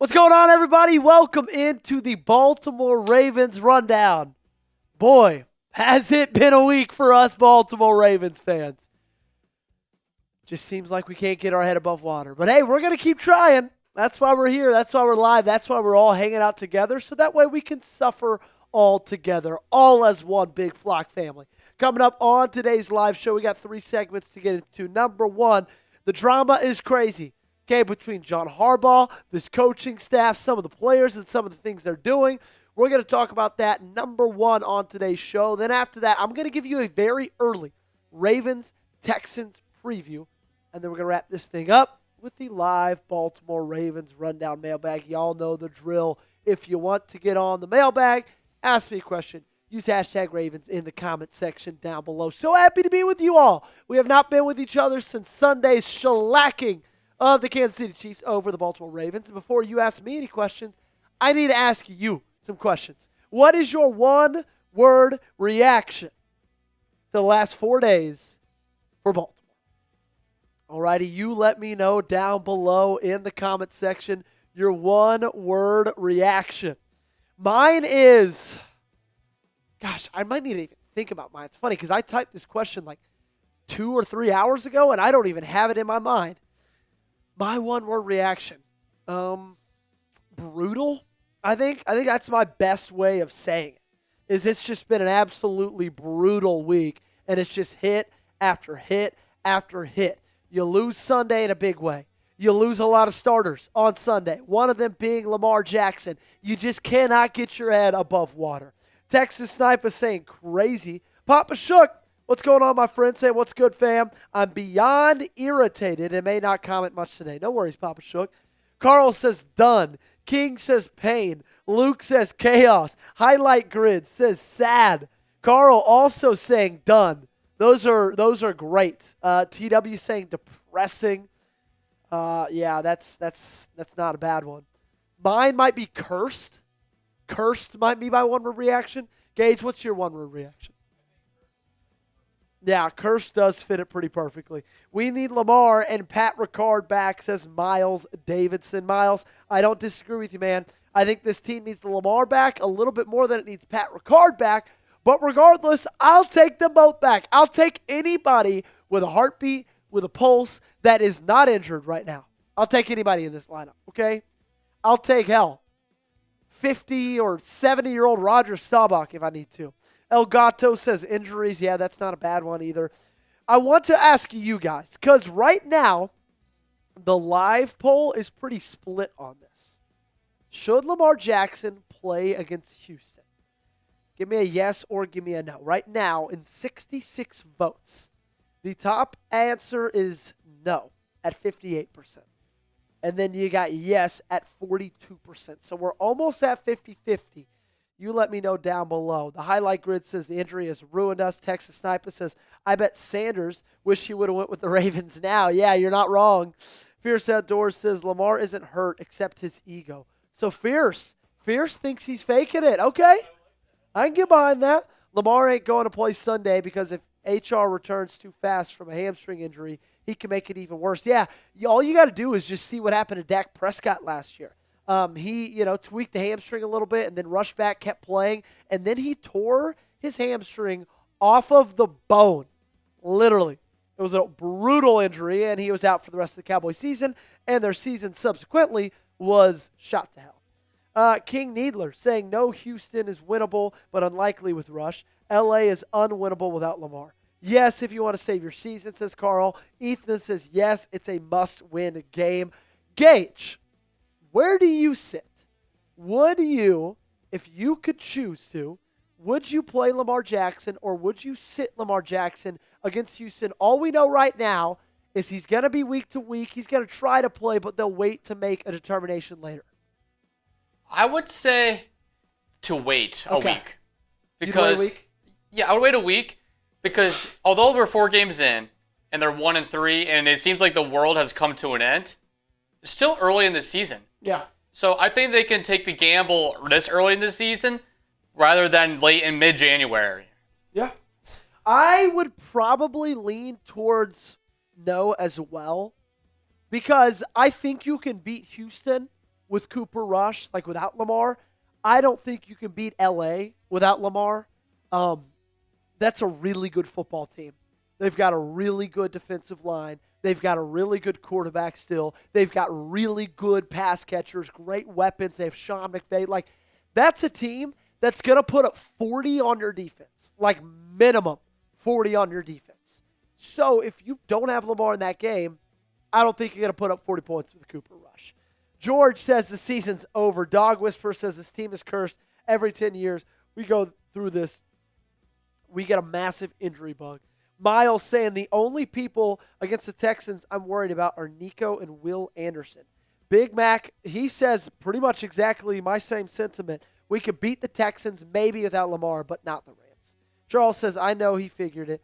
What's going on, everybody? Welcome into the Baltimore Ravens rundown. Boy, has it been a week for us Baltimore Ravens fans. Just seems like we can't get our head above water. But hey, we're going to keep trying. That's why we're here. That's why we're live. That's why we're all hanging out together. So that way we can suffer all together, all as one big flock family. Coming up on today's live show, we got 3 segments to get into. Number 1, the drama is crazy. Okay, between John Harbaugh, this coaching staff, some of the players, and some of the things they're doing. We're going to talk about that, number 1, on today's show. Then after that, I'm going to give you a very early Ravens-Texans preview. And then we're going to wrap this thing up with the live Baltimore Ravens rundown mailbag. Y'all know the drill. If you want to get on the mailbag, ask me a question. Use hashtag Ravens in the comment section down below. So happy to be with you all. We have not been with each other since Sunday's shellacking of the Kansas City Chiefs over the Baltimore Ravens. And before you ask me any questions, I need to ask you some questions. What is your one-word reaction to the last 4 days for Baltimore? Alrighty, you let me know down below in the comment section your one-word reaction. Mine is, gosh, I might need to even think about mine. It's funny because I typed this question like 2 or 3 hours ago, and I don't even have it in my mind. My one-word reaction, brutal, I think that's my best way of saying it, is it's just been an absolutely brutal week, and it's just hit after hit after hit. You lose Sunday in a big way. You lose a lot of starters on Sunday, one of them being Lamar Jackson. You just cannot get your head above water. Texas Sniper saying crazy. Papa Shook, what's going on, my friend? Say, what's good, fam? I'm beyond irritated and may not comment much today. No worries, Papa Shook. Carl says done. King says pain. Luke says chaos. Highlight Grid says sad. Carl also saying done. Those are great. TW saying depressing. Yeah, that's not a bad one. Mine might be cursed. Cursed might be my one-word reaction. Gage, what's your one-word reaction? Yeah, cursed does fit it pretty perfectly. We need Lamar and Pat Ricard back, says Miles Davidson. Miles, I don't disagree with you, man. I think this team needs the Lamar back a little bit more than it needs Pat Ricard back. But regardless, I'll take them both back. I'll take anybody with a heartbeat, with a pulse, that is not injured right now. I'll take anybody in this lineup, okay? I'll take, 50 or 70-year-old Roger Staubach if I need to. El Gato says injuries. Yeah, that's not a bad one either. I want to ask you guys, because right now, the live poll is pretty split on this. Should Lamar Jackson play against Houston? Give me a yes or give me a no. Right now, in 66 votes, the top answer is no at 58%. And then you got yes at 42%. So we're almost at 50-50. You let me know down below. The highlight grid says the injury has ruined us. Texas Sniper says, I bet Sanders wish he would have went with the Ravens now. Yeah, you're not wrong. Fierce Outdoors says Lamar isn't hurt except his ego. So Fierce thinks he's faking it. Okay. I can get behind that. Lamar ain't going to play Sunday because if HR returns too fast from a hamstring injury, he can make it even worse. Yeah, all you got to do is just see what happened to Dak Prescott last year. He, tweaked the hamstring a little bit and then rushed back, kept playing, and then he tore his hamstring off of the bone, literally. It was a brutal injury, and he was out for the rest of the Cowboys season, and their season subsequently was shot to hell. King Needler saying no, Houston is winnable, but unlikely with Rush. LA is unwinnable without Lamar. Yes, if you want to save your season, says Carl. Ethan says yes, it's a must-win game. Gage, where do you sit? Would you, if you could choose to, would you play Lamar Jackson or would you sit Lamar Jackson against Houston? All we know right now is he's going to be week to week. He's going to try to play, but they'll wait to make a determination later. I would say to wait a week. Because, wait a week? Yeah, I would wait a week because although we're 4 games in and they're 1-3 and it seems like the world has come to an end, it's still early in the season. Yeah. So I think they can take the gamble this early in the season rather than late in mid-January. Yeah. I would probably lean towards no as well because I think you can beat Houston with Cooper Rush, like without Lamar. I don't think you can beat LA without Lamar. That's a really good football team. They've got a really good defensive line. They've got a really good quarterback still. They've got really good pass catchers, great weapons. They have Sean McVay. Like, that's a team that's going to put up 40 on your defense, like minimum 40 on your defense. So if you don't have Lamar in that game, I don't think you're going to put up 40 points with Cooper Rush. George says the season's over. Dog Whisperer says this team is cursed. Every 10 years we go through this, we get a massive injury bug. Miles saying the only people against the Texans I'm worried about are Nico and Will Anderson. Big Mac, he says pretty much exactly my same sentiment. We could beat the Texans maybe without Lamar, but not the Rams. Charles says, I know he figured it.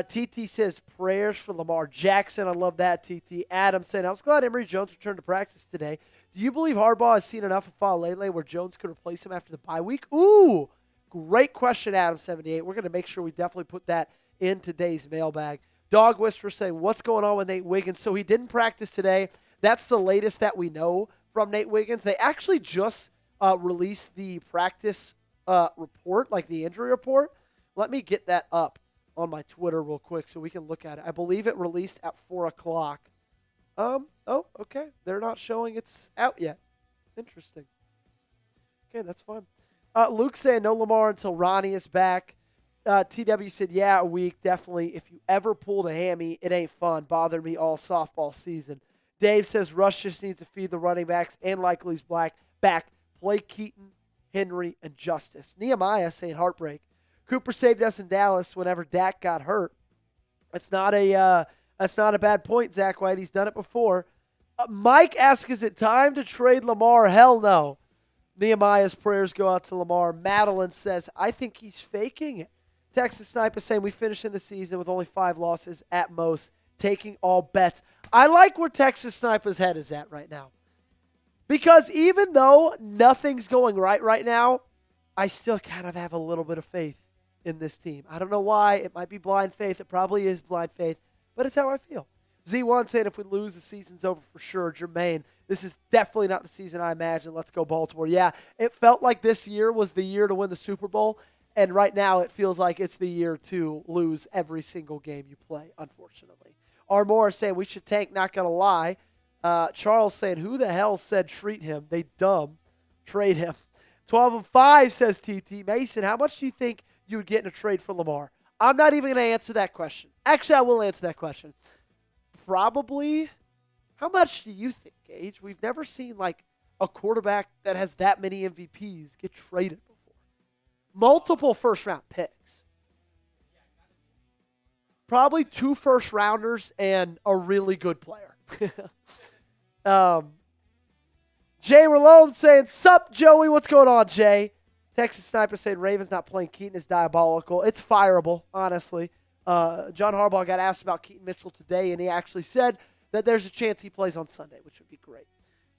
TT says prayers for Lamar Jackson. I love that, TT. Adam saying, I was glad Emory Jones returned to practice today. Do you believe Harbaugh has seen enough of Falele where Jones could replace him after the bye week? Ooh, great question, Adam78. We're going to make sure we definitely put that in today's mailbag. Dog Whisperer saying, what's going on with Nate Wiggins? So he didn't practice today. That's the latest that we know from Nate Wiggins. They actually just released the practice report, like the injury report. Let me get that up on my Twitter real quick so we can look at it. I believe it released at 4 o'clock. Oh, okay. They're not showing it's out yet. Interesting. Okay, that's fine. Luke saying no Lamar until Ronnie is back. TW said, yeah, a week, definitely. If you ever pulled a hammy, it ain't fun. Bothered me all softball season. Dave says Rush just needs to feed the running backs and Likely's back. Play Keaton, Henry, and Justice. Nehemiah saying heartbreak. Cooper saved us in Dallas whenever Dak got hurt. That's not a bad point, Zach White. He's done it before. Mike asks, is it time to trade Lamar? Hell no. Nehemiah's prayers go out to Lamar. Madeline says, I think he's faking it. Texas Sniper saying we finished in the season with only 5 losses at most, taking all bets. I like where Texas Sniper's head is at right now. Because even though nothing's going right now, I still kind of have a little bit of faith in this team. I don't know why. It might be blind faith. It probably is blind faith, but it's how I feel. Z1 saying if we lose, the season's over for sure. Jermaine, this is definitely not the season I imagined. Let's go Baltimore. Yeah, it felt like this year was the year to win the Super Bowl, and right now it feels like it's the year to lose every single game you play, unfortunately. Armor saying we should tank, not going to lie. Charles saying, who the hell said treat him? They dumb. Trade him. 12-5 says TT. Mason, how much do you think you would get in a trade for Lamar? I'm not even going to answer that question. Actually, I will answer that question. Probably. How much do you think, Gage? We've never seen like a quarterback that has that many MVPs get traded before. Multiple first-round picks. Probably 2 first-rounders and a really good player. Jay Relone saying, sup, Joey? What's going on, Jay? Texas Sniper saying Ravens not playing Keaton is diabolical. It's fireable, honestly. John Harbaugh got asked about Keaton Mitchell today, and he actually said that there's a chance he plays on Sunday, which would be great.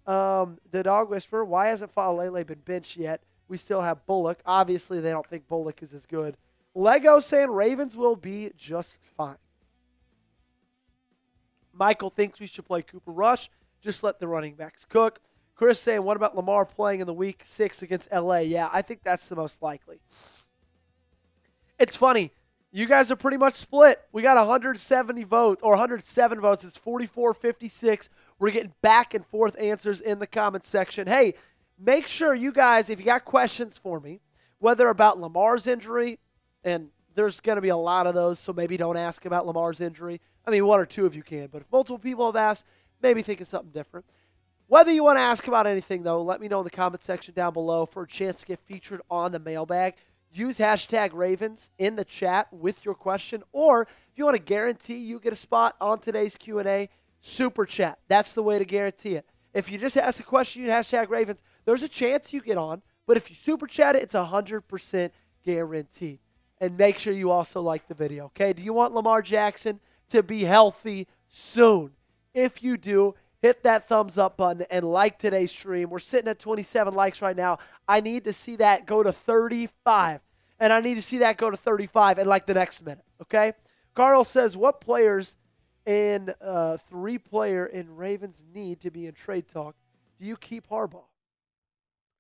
The Dog Whisperer, why hasn't Falele been benched yet? We still have Bullock. Obviously, they don't think Bullock is as good. Lego saying Ravens will be just fine. Michael thinks we should play Cooper Rush. Just let the running backs cook. Chris saying, what about Lamar playing in the week 6 against LA? Yeah, I think that's the most likely. It's funny. You guys are pretty much split. We got 170 votes, or 107 votes. It's 44-56. We're getting back and forth answers in the comments section. Hey, make sure you guys, if you got questions for me, whether about Lamar's injury, and there's going to be a lot of those, so maybe don't ask about Lamar's injury. I mean, 1 or 2 of you can, but if multiple people have asked, maybe think of something different. Whether you want to ask about anything, though, let me know in the comment section down below for a chance to get featured on the mailbag. Use hashtag Ravens in the chat with your question, or if you want to guarantee you get a spot on today's Q&A, super chat. That's the way to guarantee it. If you just ask a question, use hashtag Ravens, there's a chance you get on, but if you super chat it, it's 100% guaranteed. And make sure you also like the video, okay? Do you want Lamar Jackson to be healthy soon? If you do, hit that thumbs up button and like today's stream. We're sitting at 27 likes right now. I need to see that go to 35. And I need to see that go to 35 in like the next minute, okay? Carl says, what players in 3-player in Ravens need to be in trade talk? Do you keep Harbaugh?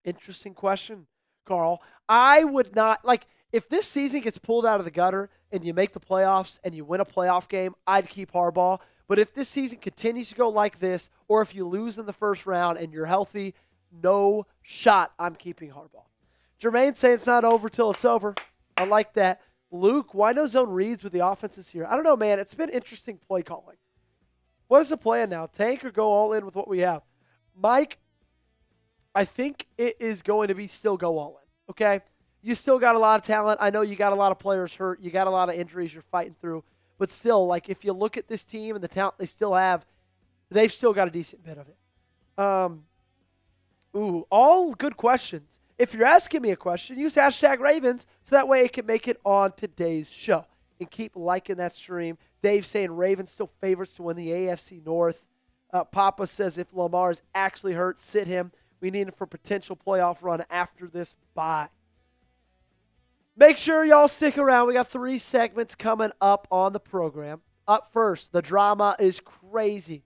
Interesting question, Carl. I would not, like, if this season gets pulled out of the gutter and you make the playoffs and you win a playoff game, I'd keep Harbaugh. But if this season continues to go like this, or if you lose in the first round and you're healthy, no shot I'm keeping Harbaugh. Jermaine saying it's not over till it's over. I like that. Luke, why no zone reads with the offenses here? I don't know, man. It's been interesting play calling. What is the plan now? Tank or go all in with what we have? Mike, I think it is going to be still go all in, okay? You still got a lot of talent. I know you got a lot of players hurt. You got a lot of injuries you're fighting through. But still, like, if you look at this team and the talent they still have, they've still got a decent bit of it. All good questions. If you're asking me a question, use hashtag Ravens so that way it can make it on today's show. And keep liking that stream. Dave saying Ravens still favorites to win the AFC North. Papa says if Lamar is actually hurt, sit him. We need him for potential playoff run after this bye. Make sure y'all stick around. We got 3 segments coming up on the program. Up first, the drama is crazy.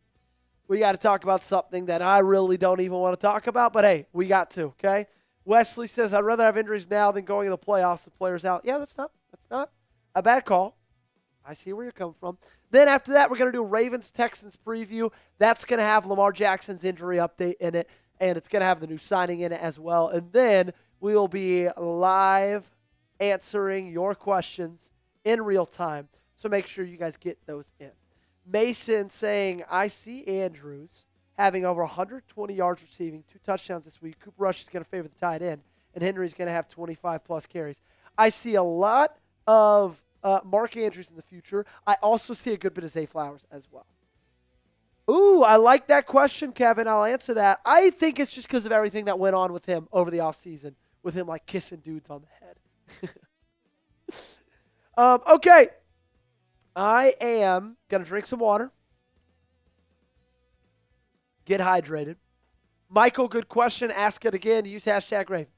We got to talk about something that I really don't even want to talk about, but hey, we got to, okay? Wesley says, I'd rather have injuries now than going in the playoffs with players out. Yeah, that's not a bad call. I see where you're coming from. Then after that, we're going to do Ravens-Texans preview. That's going to have Lamar Jackson's injury update in it, and it's going to have the new signing in it as well. And then we'll be live answering your questions in real time. So make sure you guys get those in. Mason saying, I see Andrews having over 120 yards receiving, 2 touchdowns this week. Cooper Rush is going to favor the tight end, and Henry's going to have 25-plus carries. I see a lot of Mark Andrews in the future. I also see a good bit of Zay Flowers as well. Ooh, I like that question, Kevin. I'll answer that. I think it's just because of everything that went on with him over the offseason, with him like kissing dudes on the head. Okay. I am going to drink some water. Get hydrated. Michael, good question. Ask it again. Use hashtag Ravens.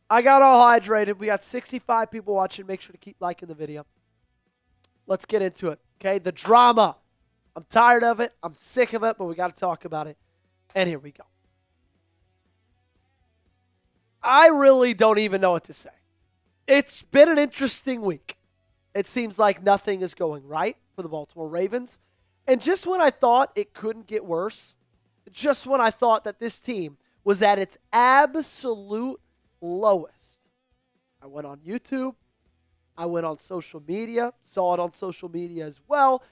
I got all hydrated. We got 65 people watching. Make sure to keep liking the video. Let's get into it. Okay, the drama. I'm tired of it. I'm sick of it, but we got to talk about it. And here we go. I really don't even know what to say. It's been an interesting week. It seems like nothing is going right for the Baltimore Ravens. And just when I thought it couldn't get worse, just when I thought that this team was at its absolute lowest, I went on YouTube, I went on social media, saw it on social media as well.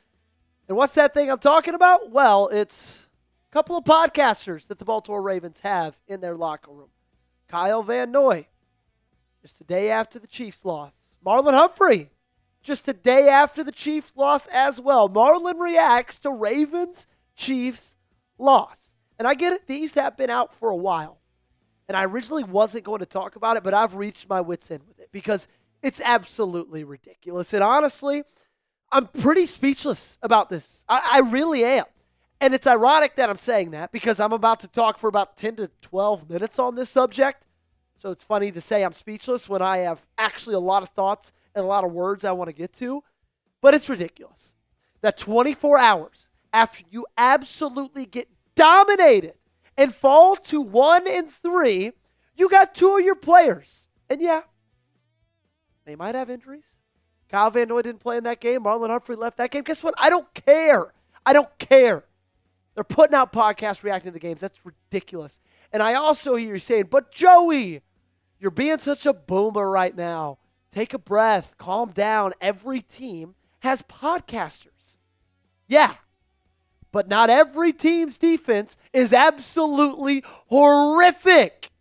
And what's that thing I'm talking about? Well, it's a couple of podcasters that the Baltimore Ravens have in their locker room. Kyle Van Noy, just a day after the Chiefs loss. Marlon Humphrey, just a day after the Chiefs loss as well. Marlon reacts to Ravens-Chiefs loss. And I get it, these have been out for a while. And I originally wasn't going to talk about it, but I've reached my wits' end with it because it's absolutely ridiculous. And honestly, I'm pretty speechless about this. I really am. And it's ironic that I'm saying that because I'm about to talk for about 10 to 12 minutes on this subject. So it's funny to say I'm speechless when I have actually a lot of thoughts and a lot of words I want to get to. But it's ridiculous that 24 hours after you absolutely get dominated and fall to 1-3, you got 2 of your players. And yeah, they might have injuries. Kyle Van Noy didn't play in that game. Marlon Humphrey left that game. Guess what? I don't care. I don't care. They're putting out podcasts reacting to the games. That's ridiculous. And I also hear you saying, but Joey, you're being such a boomer right now. Take a breath. Calm down. Every team has podcasters. Yeah. But not every team's defense is absolutely horrific.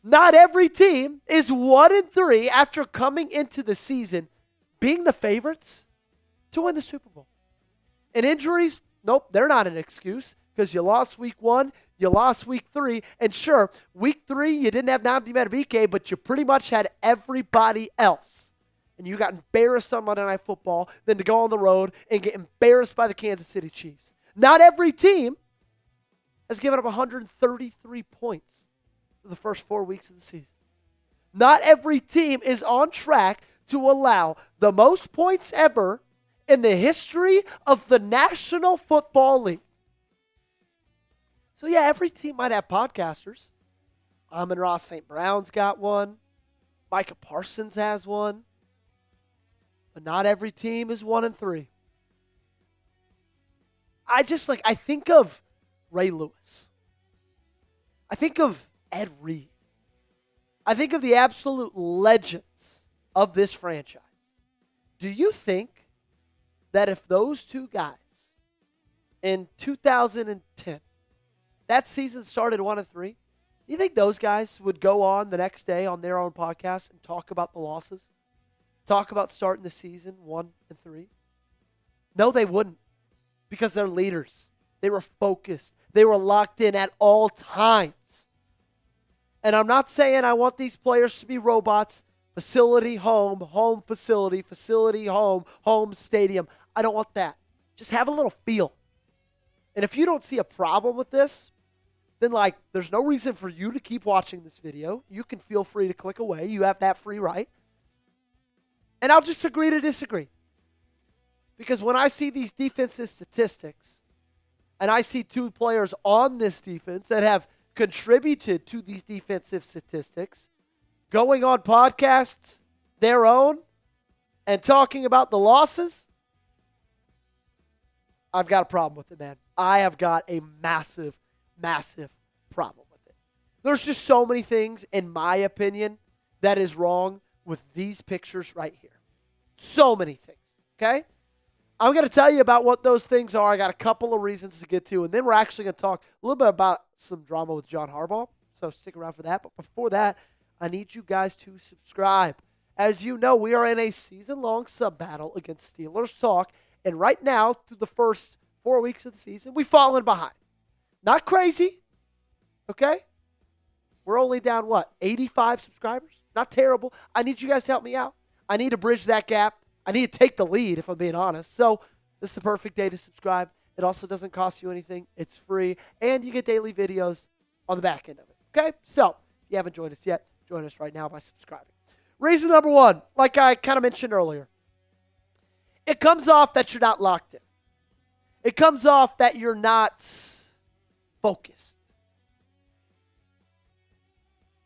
Not every team is 1-3 after coming into the season being the favorites to win the Super Bowl. And injuries, nope, they're not an excuse because you lost week 1, you lost week 3, and sure, week 3 you didn't have Nnamdi Madubuike, but you pretty much had everybody else. And you got embarrassed on Monday Night Football, then to go on the road and get embarrassed by the Kansas City Chiefs. Not every team has given up 133 points for the first 4 weeks of the season. Not every team is on track to allow the most points ever in the history of the National Football League. So, yeah, every team might have podcasters. Amon-Ra St. Brown's got one. Micah Parsons has one. But not every team is 1-3. I think of Ray Lewis. I think of Ed Reed. I think of the absolute legends of this franchise. Do you think that if those two guys in 2010, that season started 1-3, do you think those guys would go on the next day on their own podcast and talk about the losses? Talk about starting the season 1-3? No, they wouldn't, because they're leaders. They were focused. They were locked in at all times. And I'm not saying I want these players to be robots. Facility, home, home, facility, facility, home, home, stadium. I don't want that. Just have a little feel. And if you don't see a problem with this, then there's no reason for you to keep watching this video. You can feel free to click away. You have that free right. And I'll just agree to disagree. Because when I see these defensive statistics, and I see two players on this defense that have contributed to these defensive statistics, going on podcasts, their own, and talking about the losses, I've got a problem with it, man. I have got a massive, massive problem with it. There's just so many things, in my opinion, that is wrong with these pictures right here. So many things, okay? I'm going to tell you about what those things are. I got a couple of reasons to get to, and then we're actually going to talk a little bit about some drama with John Harbaugh, so stick around for that. But before that, I need you guys to subscribe. As you know, we are in a season-long sub-battle against Steelers Talk, and right now, through the first 4 weeks of the season, we've fallen behind. Not crazy, okay? We're only down, 85 subscribers? Not terrible. I need you guys to help me out. I need to bridge that gap. I need to take the lead, if I'm being honest. So this is the perfect day to subscribe. It also doesn't cost you anything. It's free, and you get daily videos on the back end of it, okay? So if you haven't joined us yet, join us right now by subscribing. Reason number one, like I kind of mentioned earlier, it comes off that you're not locked in. It comes off that you're not focused.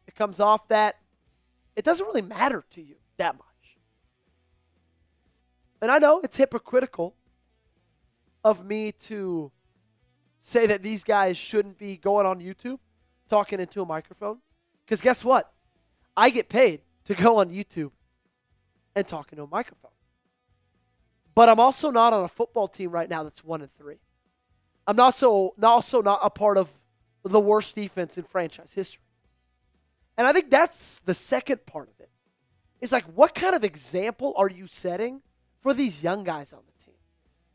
It comes off that it doesn't really matter to you that much. And I know it's hypocritical of me to say that these guys shouldn't be going on YouTube talking into a microphone. Because guess what? I get paid to go on YouTube and talk into a microphone. But I'm also not on a football team right now that's 1-3. I'm also not a part of the worst defense in franchise history. And I think that's the second part of it. It's what kind of example are you setting for these young guys on the team?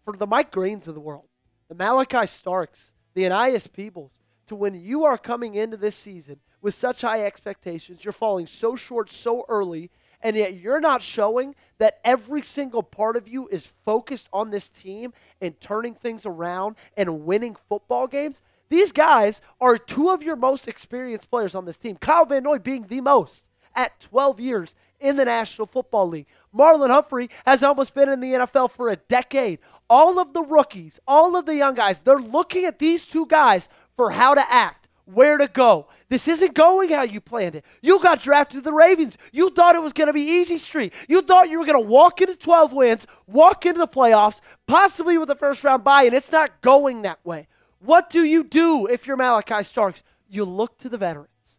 For the Mike Greens of the world, the Malachi Starks, the Anias Peebles, to when you are coming into this season with such high expectations, you're falling so short so early, and yet you're not showing that every single part of you is focused on this team and turning things around and winning football games. These guys are two of your most experienced players on this team. Kyle Van Noy being the most at 12 years in the National Football League. Marlon Humphrey has almost been in the NFL for a decade. All of the rookies, all of the young guys, they're looking at these two guys for how to act, where to go. This isn't going how you planned it. You got drafted to the Ravens. You thought it was going to be easy street. You thought you were going to walk into 12 wins, walk into the playoffs, possibly with a first-round bye, and it's not going that way. What do you do if you're Malachi Starks? You look to the veterans.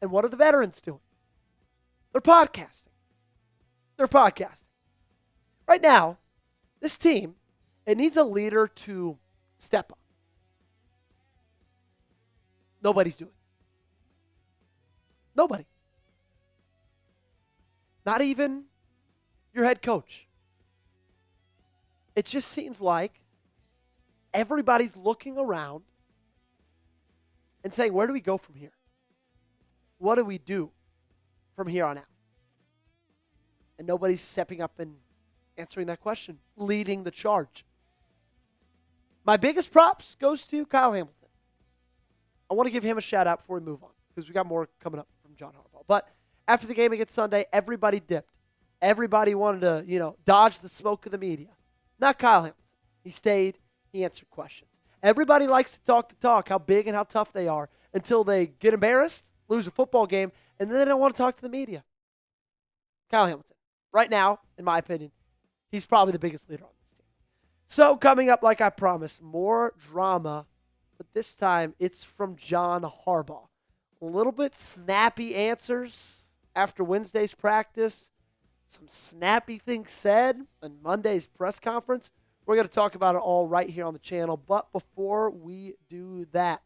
And what are the veterans doing? They're podcasting. They're podcasting. Right now, this team, it needs a leader to step up. Nobody's doing it. Nobody. Not even your head coach. It just seems like everybody's looking around and saying, where do we go from here? What do we do from here on out? And nobody's stepping up and answering that question, leading the charge. My biggest props goes to Kyle Hamilton. I want to give him a shout out before we move on, because we got more coming up from John Harbaugh. But after the game against Sunday, everybody dipped. Everybody wanted to, dodge the smoke of the media. Not Kyle Hamilton. He stayed. He answered questions. Everybody likes to talk, how big and how tough they are, until they get embarrassed, lose a football game, and then they don't want to talk to the media. Kyle Hamilton, right now, in my opinion, he's probably the biggest leader on this team. So coming up, like I promised, more drama, but this time it's from John Harbaugh. A little bit snappy answers after Wednesday's practice, some snappy things said on Monday's press conference. We're going to talk about it all right here on the channel, but before we do that,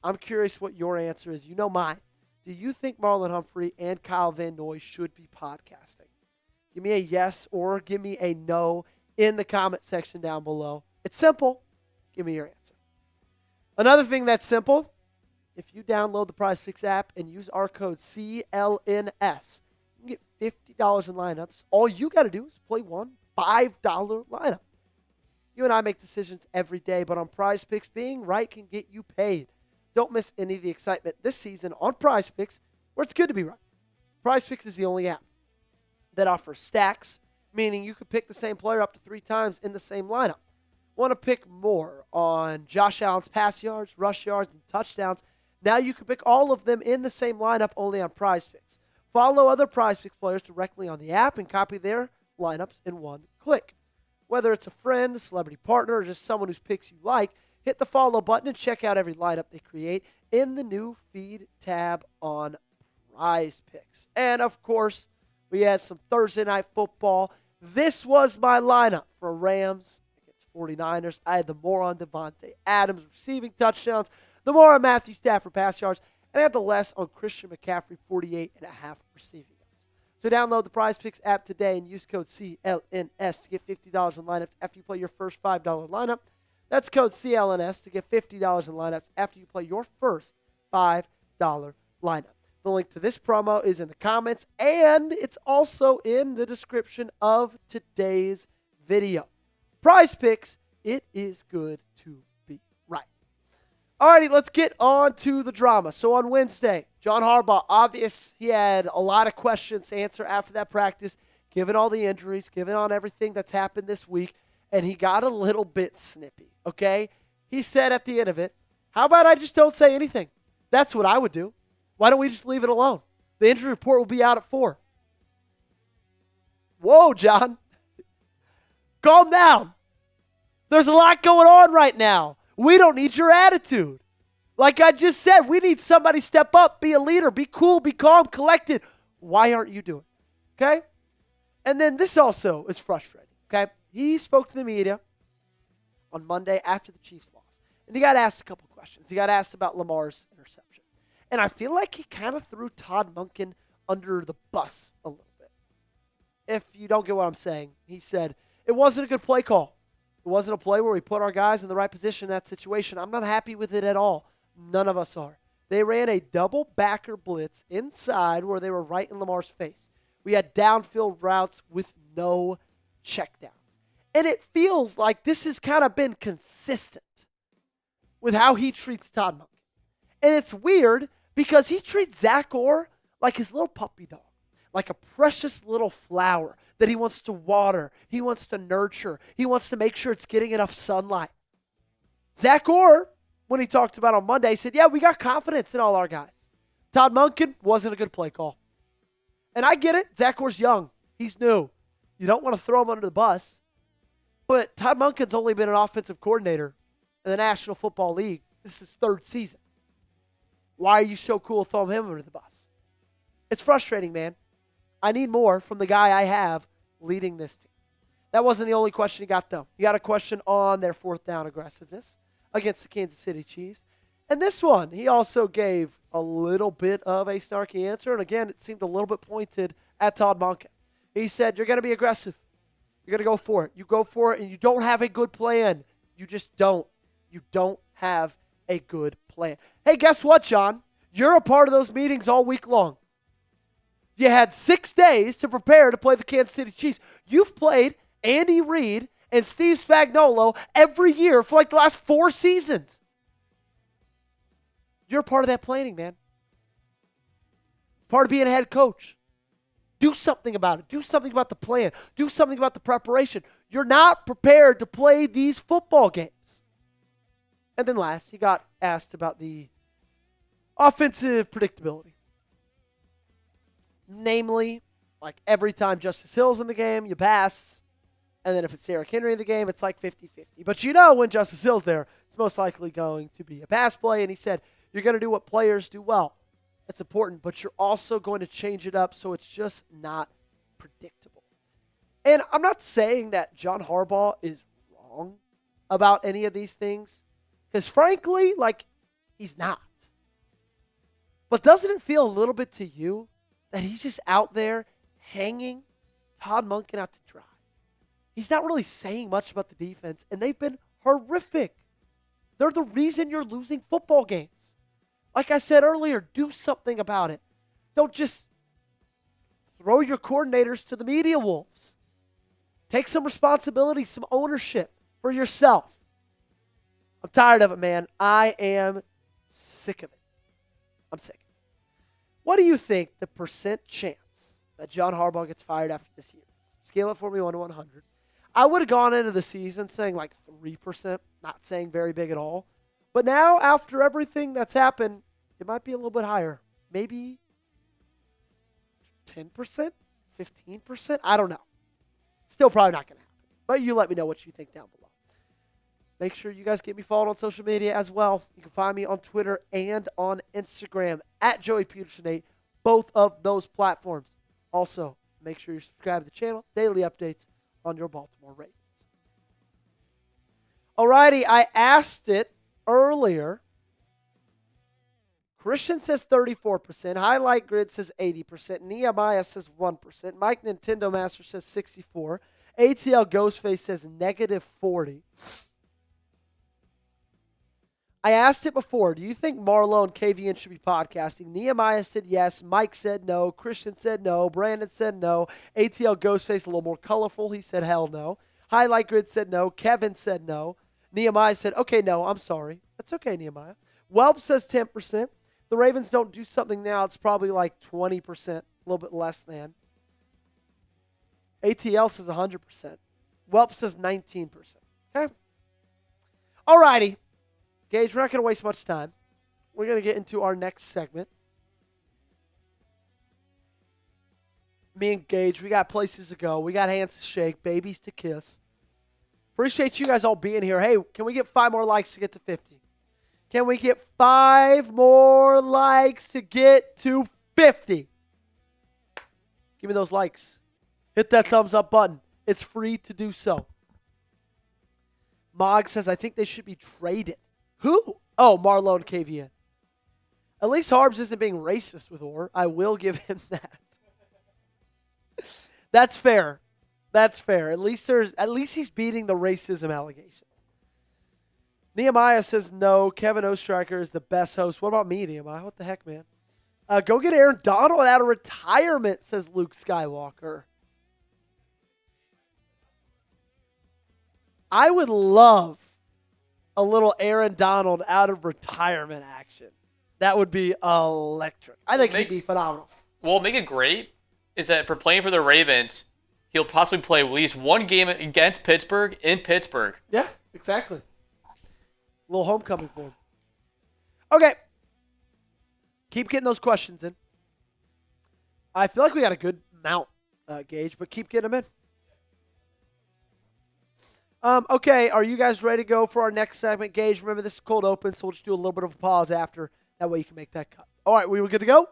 I'm curious what your answer is. You know mine. Do you think Marlon Humphrey and Kyle Van Noy should be podcasting? Give me a yes or give me a no in the comment section down below. It's simple. Give me your answer. Another thing that's simple, if you download the PrizePicks app and use our code CLNS, you can get $50 in lineups. All you got to do is play one $5 lineup. You and I make decisions every day, but on PrizePicks, being right can get you paid. Don't miss any of the excitement this season on PrizePicks, where it's good to be right. PrizePicks is the only app that offers stacks, meaning you could pick the same player up to 3 times in the same lineup. Want to pick more on Josh Allen's pass yards, rush yards, and touchdowns? Now you can pick all of them in the same lineup only on PrizePicks. Follow other PrizePicks players directly on the app and copy their lineups in one click. Whether it's a friend, a celebrity partner, or just someone whose picks you like, hit the follow button and check out every lineup they create in the new feed tab on PrizePicks. And, of course, we had some Thursday night football. This was my lineup for Rams against 49ers. I had the more on Devontae Adams receiving touchdowns, the more on Matthew Stafford pass yards, and I had the less on Christian McCaffrey 48.5 receiving yards. So download the PrizePicks app today and use code CLNS to get $50 in lineups after you play your first $5 lineup. That's code CLNS to get $50 in lineups after you play your first $5 lineup. The link to this promo is in the comments, and it's also in the description of today's video. PrizePicks, it is good to be right. Alrighty, let's get on to the drama. So on Wednesday, John Harbaugh, obvious, he had a lot of questions to answer after that practice, given all the injuries, given on everything that's happened this week, and he got a little bit snippy, okay? He said at the end of it, how about I just don't say anything? That's what I would do. Why don't we just leave it alone? The injury report will be out at 4. Whoa, John. Calm down. There's a lot going on right now. We don't need your attitude. Like I just said, we need somebody to step up, be a leader, be cool, be calm, collected. Why aren't you doing it? Okay? And then this also is frustrating, okay? He spoke to the media on Monday after the Chiefs lost. And he got asked a couple questions. He got asked about Lamar's interception. And I feel like he kind of threw Todd Monken under the bus a little bit. If you don't get what I'm saying, he said, it wasn't a good play call. It wasn't a play where we put our guys in the right position in that situation. I'm not happy with it at all. None of us are. They ran a double backer blitz inside where they were right in Lamar's face. We had downfield routes with no checkdowns. And it feels like this has kind of been consistent with how he treats Todd Monken. And it's weird because he treats Zach Orr like his little puppy dog, like a precious little flower that he wants to water, he wants to nurture, he wants to make sure it's getting enough sunlight. Zach Orr, when he talked about on Monday, said, yeah, we got confidence in all our guys. Todd Monken wasn't a good play call. And I get it. Zach Orr's young. He's new. You don't want to throw him under the bus. But Todd Monken's only been an offensive coordinator in the National Football League. This is his 3rd season. Why are you so cool throwing him under the bus? It's frustrating, man. I need more from the guy I have leading this team. That wasn't the only question he got, though. He got a question on their 4th down aggressiveness against the Kansas City Chiefs. And this one, he also gave a little bit of a snarky answer. And again, it seemed a little bit pointed at Todd Monken. He said, you're going to be aggressive. You're going to go for it. You go for it, and you don't have a good plan. You just don't. You don't have a good plan. Hey, guess what, John? You're a part of those meetings all week long. You had 6 days to prepare to play the Kansas City Chiefs. You've played Andy Reid and Steve Spagnuolo every year for like the last 4 seasons. You're a part of that planning, man. Part of being a head coach. Do something about it. Do something about the plan. Do something about the preparation. You're not prepared to play these football games. And then last, he got asked about the offensive predictability. Namely, like every time Justice Hill's in the game, you pass. And then if it's Derrick Henry in the game, it's like 50-50. But you know when Justice Hill's there, it's most likely going to be a pass play. And he said, you're going to do what players do well. That's important, but you're also going to change it up so it's just not predictable. And I'm not saying that John Harbaugh is wrong about any of these things, because frankly, like, he's not. But doesn't it feel a little bit to you that he's just out there hanging Todd Monken out to dry? He's not really saying much about the defense, and they've been horrific. They're the reason you're losing football games. Like I said earlier, do something about it. Don't just throw your coordinators to the media wolves. Take some responsibility, some ownership for yourself. I'm tired of it, man. I am sick of it. I'm sick. What do you think the percent chance that John Harbaugh gets fired after this year is? Scale it for me 1 to 100. I would have gone into the season saying like 3%, not saying very big at all. But now, after everything that's happened, it might be a little bit higher. Maybe 10%, 15%? I don't know. Still probably not going to happen. But you let me know what you think down below. Make sure you guys get me followed on social media as well. You can find me on Twitter and on Instagram at Joey Peterson8, both of those platforms. Also, make sure you subscribe to the channel. Daily updates on your Baltimore Ravens. Alrighty, I asked it earlier. Christian says 34%. Highlight Grid says 80%. Nehemiah says 1%. Mike Nintendo Master says 64%. ATL Ghostface says negative 40%. I asked it before. Do you think Marlo and KVN should be podcasting? Nehemiah said yes. Mike said no. Christian said no. Brandon said no. ATL Ghostface, a little more colorful. He said hell no. Highlight Grid said no. Kevin said no. Nehemiah said, okay, no, I'm sorry. That's okay, Nehemiah. Welp says 10%. The Ravens don't do something now. It's probably like 20%, a little bit less than. ATL says 100%. Welp says 19%. Okay? All righty. Gage, we're not going to waste much time. We're going to get into our next segment. Me and Gage, we got places to go. We got hands to shake, babies to kiss. Appreciate you guys all being here. Hey, can we get 5 more likes to get to 50? Can we get 5 more likes to get to 50? Give me those likes. Hit that thumbs up button. It's free to do so. Mog says, I think they should be traded. Who? Oh, Marlo and KVN. At least Harbs isn't being racist with Orr. I will give him that. That's fair. That's fair. At least he's beating the racism allegations. Nehemiah says no. Kevin Ostriker is the best host. What about me, Nehemiah? What the heck, man? Go get Aaron Donald out of retirement, says Luke Skywalker. I would love a little Aaron Donald out of retirement action. That would be electric. I think he'd be phenomenal. Well, make it great is that for playing for the Ravens, he'll possibly play at least one game against Pittsburgh in Pittsburgh. Yeah, exactly. A little homecoming for him. Okay. Keep getting those questions in. I feel like we got a good amount, Gage, but keep getting them in. Okay, are you guys ready to go for our next segment? Gage, remember this is cold open, so we'll just do a little bit of a pause after. That way you can make that cut. All right, we were good to go?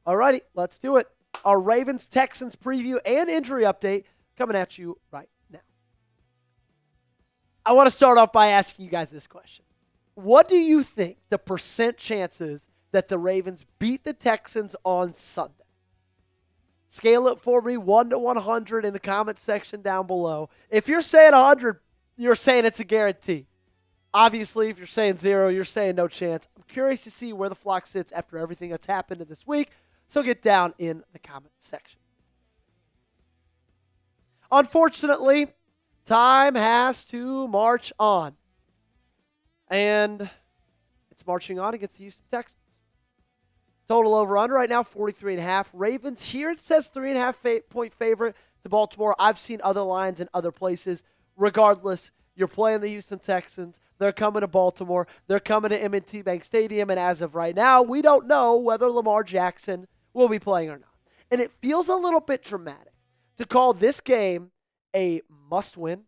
All righty, let's do it. Our Ravens-Texans preview and injury update coming at you right now. I want to start off by asking you guys this question. What do you think the percent chances that the Ravens beat the Texans on Sunday? Scale it for me 1 to 100 in the comment section down below. If you're saying 100, you're saying it's a guarantee. Obviously, if you're saying 0, you're saying no chance. I'm curious to see where the flock sits after everything that's happened in this week, so get down in the comment section. Unfortunately, time has to march on. And it's marching on against the Houston Texans. Total over-under right now, 43.5. Ravens, here it says 3.5 point favorite to Baltimore. I've seen other lines in other places. Regardless, You're playing the Houston Texans. They're coming to Baltimore. They're coming to M&T Bank Stadium. And as of right now, we don't know whether Lamar Jackson will be playing or not. And it feels a little bit dramatic to call this game a must-win,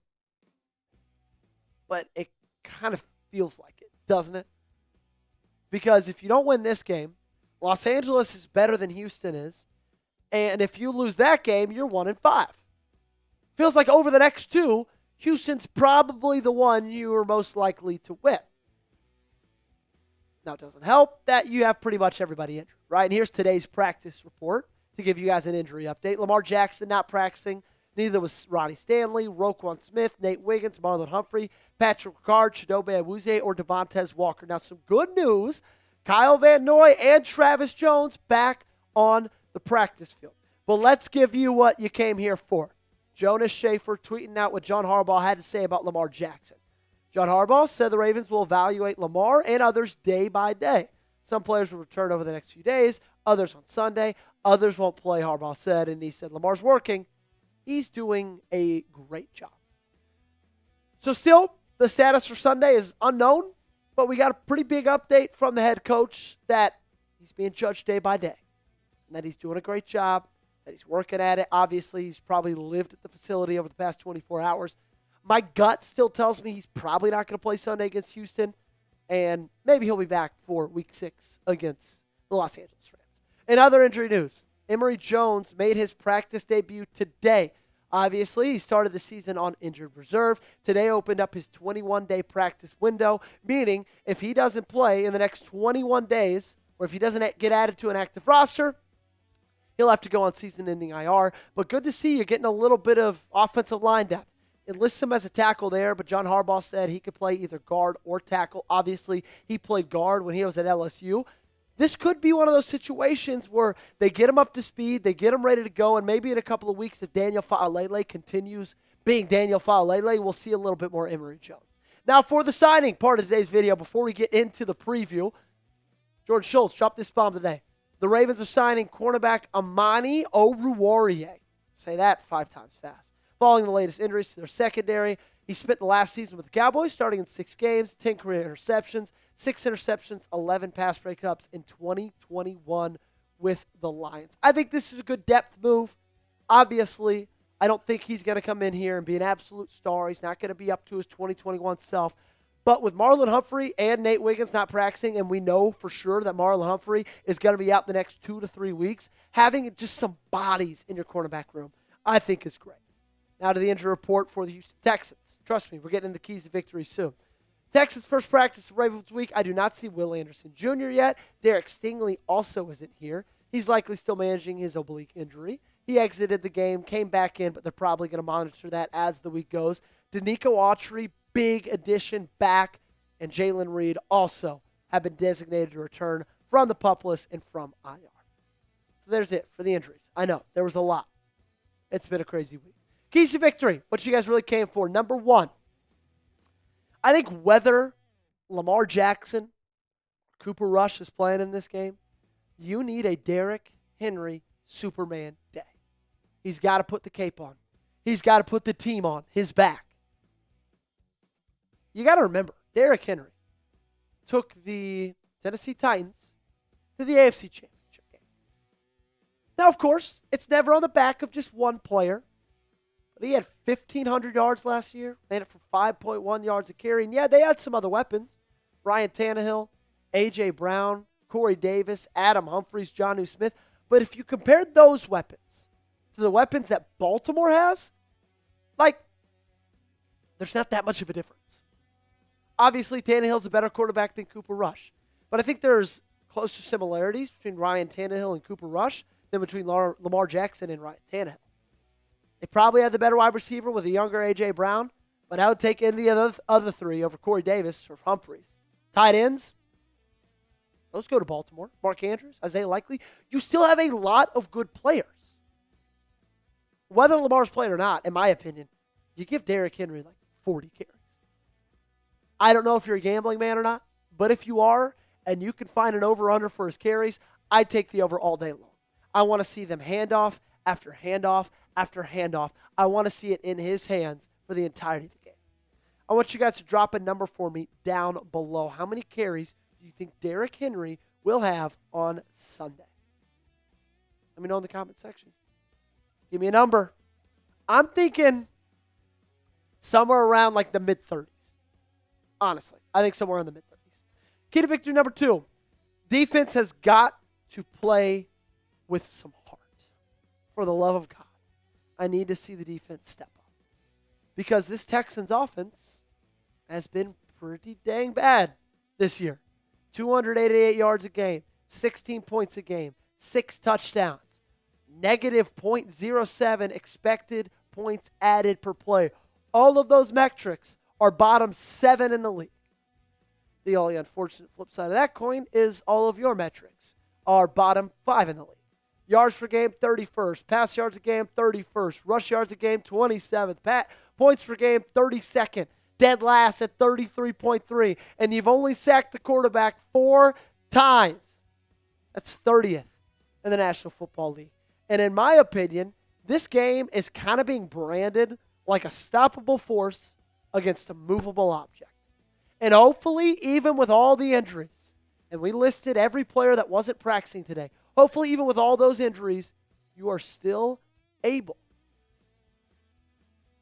but it kind of feels like it, doesn't it? Because if you don't win this game, Los Angeles is better than Houston is, and if you lose that game, you're 1-5. Feels like over the next two, Houston's probably the one you are most likely to win. Now, it doesn't help that you have pretty much everybody injured, right? And here's today's practice report to give you guys an injury update. Lamar Jackson not practicing. Neither was Ronnie Stanley, Roquan Smith, Nate Wiggins, Marlon Humphrey, Patrick Ricard, Chidobe Awuzie, or Devontae Walker. Now, some good news. Kyle Van Noy and Travis Jones back on the practice field. But let's give you what you came here for. Jonas Schaefer tweeting out what John Harbaugh had to say about Lamar Jackson. John Harbaugh said the Ravens will evaluate Lamar and others day by day. Some players will return over the next few days, others on Sunday, others won't play, Harbaugh said. And he said Lamar's working. He's doing a great job. So still, the status for Sunday is unknown, but we got a pretty big update from the head coach that he's being judged day by day and that he's doing a great job, that he's working at it. Obviously, he's probably lived at the facility over the past 24 hours. My gut still tells me he's probably not going to play Sunday against Houston, and maybe he'll be back for Week 6 against the Los Angeles Rams. In other injury news, Emory Jones made his practice debut today. Obviously, he started the season on injured reserve. Today opened up his 21-day practice window, meaning if he doesn't play in the next 21 days, or if he doesn't get added to an active roster, he'll have to go on season-ending IR. But good to see you getting a little bit of offensive line depth. It lists him as a tackle there, but John Harbaugh said he could play either guard or tackle. Obviously, he played guard when he was at LSU. This could be one of those situations where they get him up to speed, they get him ready to go, and maybe in a couple of weeks, if Daniel Fa'alele continues being Daniel Fa'alele, we'll see a little bit more Emory Jones. Now, for the signing part of today's video, before we get into the preview, George Schultz dropped this bomb today. The Ravens are signing cornerback Amani Oruwariye. Say that 5 times fast. Following the latest injuries to their secondary, he spent the last season with the Cowboys, starting in 6 games, 10 career interceptions, 6 interceptions, 11 pass breakups in 2021 with the Lions. I think this is a good depth move. Obviously, I don't think he's going to come in here and be an absolute star. He's not going to be up to his 2021 self. But with Marlon Humphrey and Nate Wiggins not practicing, and we know for sure that Marlon Humphrey is going to be out the next 2 to 3 weeks, having just some bodies in your cornerback room, I think is great. Now to the injury report for the Houston Texans. Trust me, we're getting the keys to victory soon. Texans' first practice of Ravens week. I do not see Will Anderson Jr. yet. Derek Stingley also isn't here. He's likely still managing his oblique injury. He exited the game, came back in, but they're probably going to monitor that as the week goes. Danico Autry, big addition back, and Jalen Reed also have been designated to return from the PUP list and from IR. So there's it for the injuries. I know, there was a lot. It's been a crazy week. Keys to victory, what you guys really came for. Number 1, I think whether Lamar Jackson, Cooper Rush is playing in this game, you need a Derrick Henry Superman day. He's got to put the cape on. He's got to put the team on his back. You got to remember, Derrick Henry took the Tennessee Titans to the AFC Championship game. Now, of course, it's never on the back of just one player. But he had 1,500 yards last year, made it for 5.1 yards a carry. And yeah, they had some other weapons. Ryan Tannehill, A.J. Brown, Corey Davis, Adam Humphries, Jonnu Smith. But if you compared those weapons to the weapons that Baltimore has, there's not that much of a difference. Obviously, Tannehill's a better quarterback than Cooper Rush. But I think there's closer similarities between Ryan Tannehill and Cooper Rush than between Lamar Jackson and Ryan Tannehill. They probably had the better wide receiver with a younger A.J. Brown, but I would take any of the other 3 over Corey Davis or Humphries. Tight ends, those go to Baltimore. Mark Andrews, Isaiah Likely. You still have a lot of good players. Whether Lamar's playing or not, in my opinion, you give Derrick Henry 40 carries. I don't know if you're a gambling man or not, but if you are and you can find an over-under for his carries, I'd take the over all day long. I want to see them handoff after handoff after handoff. I want to see it in his hands for the entirety of the game. I want you guys to drop a number for me down below. How many carries do you think Derrick Henry will have on Sunday? Let me know in the comment section. Give me a number. I'm thinking somewhere around like the mid-30s. Honestly, I think somewhere in the mid-30s. Key to victory number 2. Defense has got to play with some heart. For the love of God, I need to see the defense step up. Because this Texans offense has been pretty dang bad this year. 288 yards a game, 16 points a game, 6 touchdowns, negative .07 expected points added per play. All of those metrics are bottom 7 in the league. The only unfortunate flip side of that coin is all of your metrics are bottom 5 in the league. Yards per game, 31st. Pass yards a game, 31st. Rush yards a game, 27th. Points per game, 32nd. Dead last at 33.3. And you've only sacked the quarterback 4 times. That's 30th in the National Football League. And in my opinion, this game is kind of being branded like a stoppable force against a movable object. And hopefully, even with all the injuries, and we listed every player that wasn't practicing today, hopefully, even with all those injuries, you are still able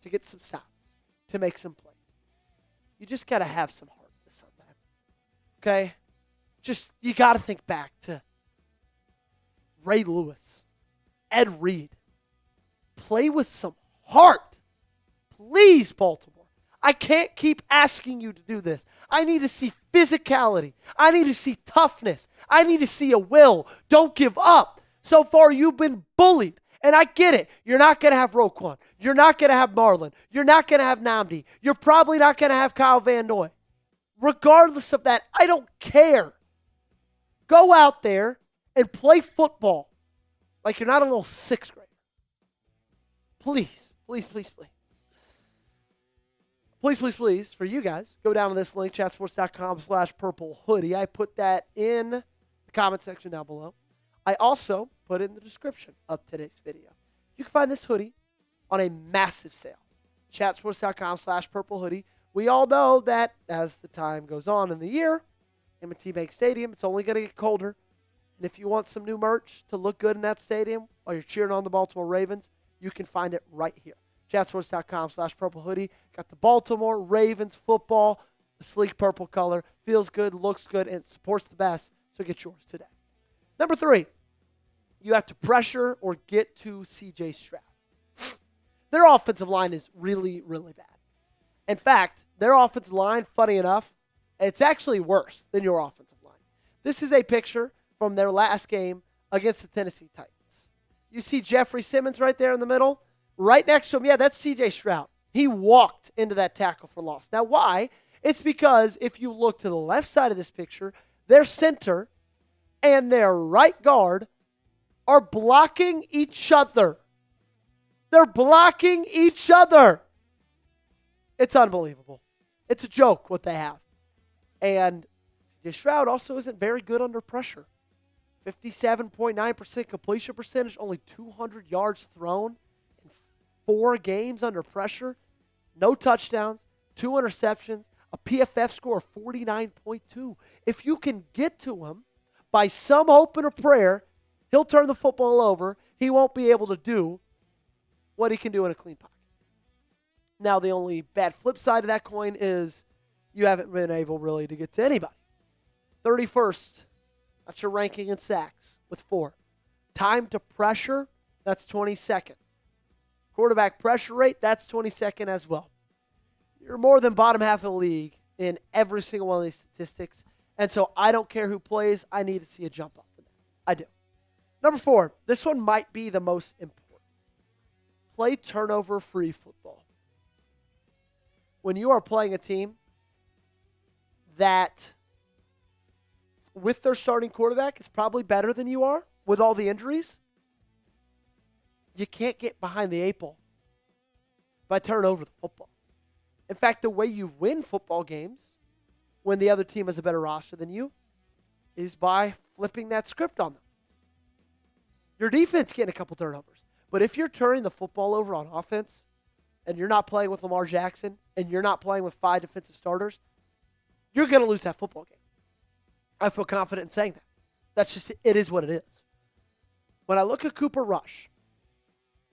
to get some stops, to make some plays. You just got to have some heart this Sunday. Okay? You got to think back to Ray Lewis, Ed Reed. Play with some heart. Please, Baltimore. I can't keep asking you to do this. I need to see physicality. I need to see toughness. I need to see a will. Don't give up. So far, you've been bullied. And I get it. You're not going to have Roquan. You're not going to have Marlon. You're not going to have Nnamdi. You're probably not going to have Kyle Van Noy. Regardless of that, I don't care. Go out there and play football like you're not a little 6th grader. Please, please, please, please. Please, please, please, for you guys, go down to this link, chatsports.com/purple hoodie. I put that in the comment section down below. I also put it in the description of today's video. You can find this hoodie on a massive sale. chatsports.com/purple hoodie. We all know that as the time goes on in the year, M&T Bank Stadium, it's only going to get colder. And if you want some new merch to look good in that stadium while you're cheering on the Baltimore Ravens, you can find it right here. chatsports.com/purple hoodie. Got the Baltimore Ravens football, the sleek purple color. Feels good, looks good, and supports the best. So get yours today. Number 3, you have to pressure or get to CJ Stroud. Their offensive line is really, really bad. In fact, their offensive line, funny enough, it's actually worse than your offensive line. This is a picture from their last game against the Tennessee Titans. You see Jeffrey Simmons right there in the middle? Right next to him, yeah, that's CJ Stroud. He walked into that tackle for loss. Now, why? It's because if you look to the left side of this picture, their center and their right guard are blocking each other. They're blocking each other. It's unbelievable. It's a joke what they have. And CJ Stroud also isn't very good under pressure. 57.9% completion percentage, only 200 yards thrown. 4 games under pressure, no touchdowns, 2 interceptions, a PFF score of 49.2. If you can get to him by some hope and a prayer, he'll turn the football over. He won't be able to do what he can do in a clean pocket. Now, the only bad flip side of that coin is you haven't been able really to get to anybody. 31st, that's your ranking in sacks with 4. Time to pressure, that's 22nd. Quarterback pressure rate, that's 22nd as well. You're more than bottom half of the league in every single one of these statistics. And so I don't care who plays. I need to see a jump up in that. I do. Number 4, this one might be the most important. Play turnover-free football. When you are playing a team that, with their starting quarterback, is probably better than you are with all the injuries, you can't get behind the 8 ball by turning over the football. In fact, the way you win football games when the other team has a better roster than you is by flipping that script on them. Your defense getting a couple turnovers. But if you're turning the football over on offense and you're not playing with Lamar Jackson, and you're not playing with 5 defensive starters, you're going to lose that football game. I feel confident in saying that. That's just, it is what it is. When I look at Cooper Rush,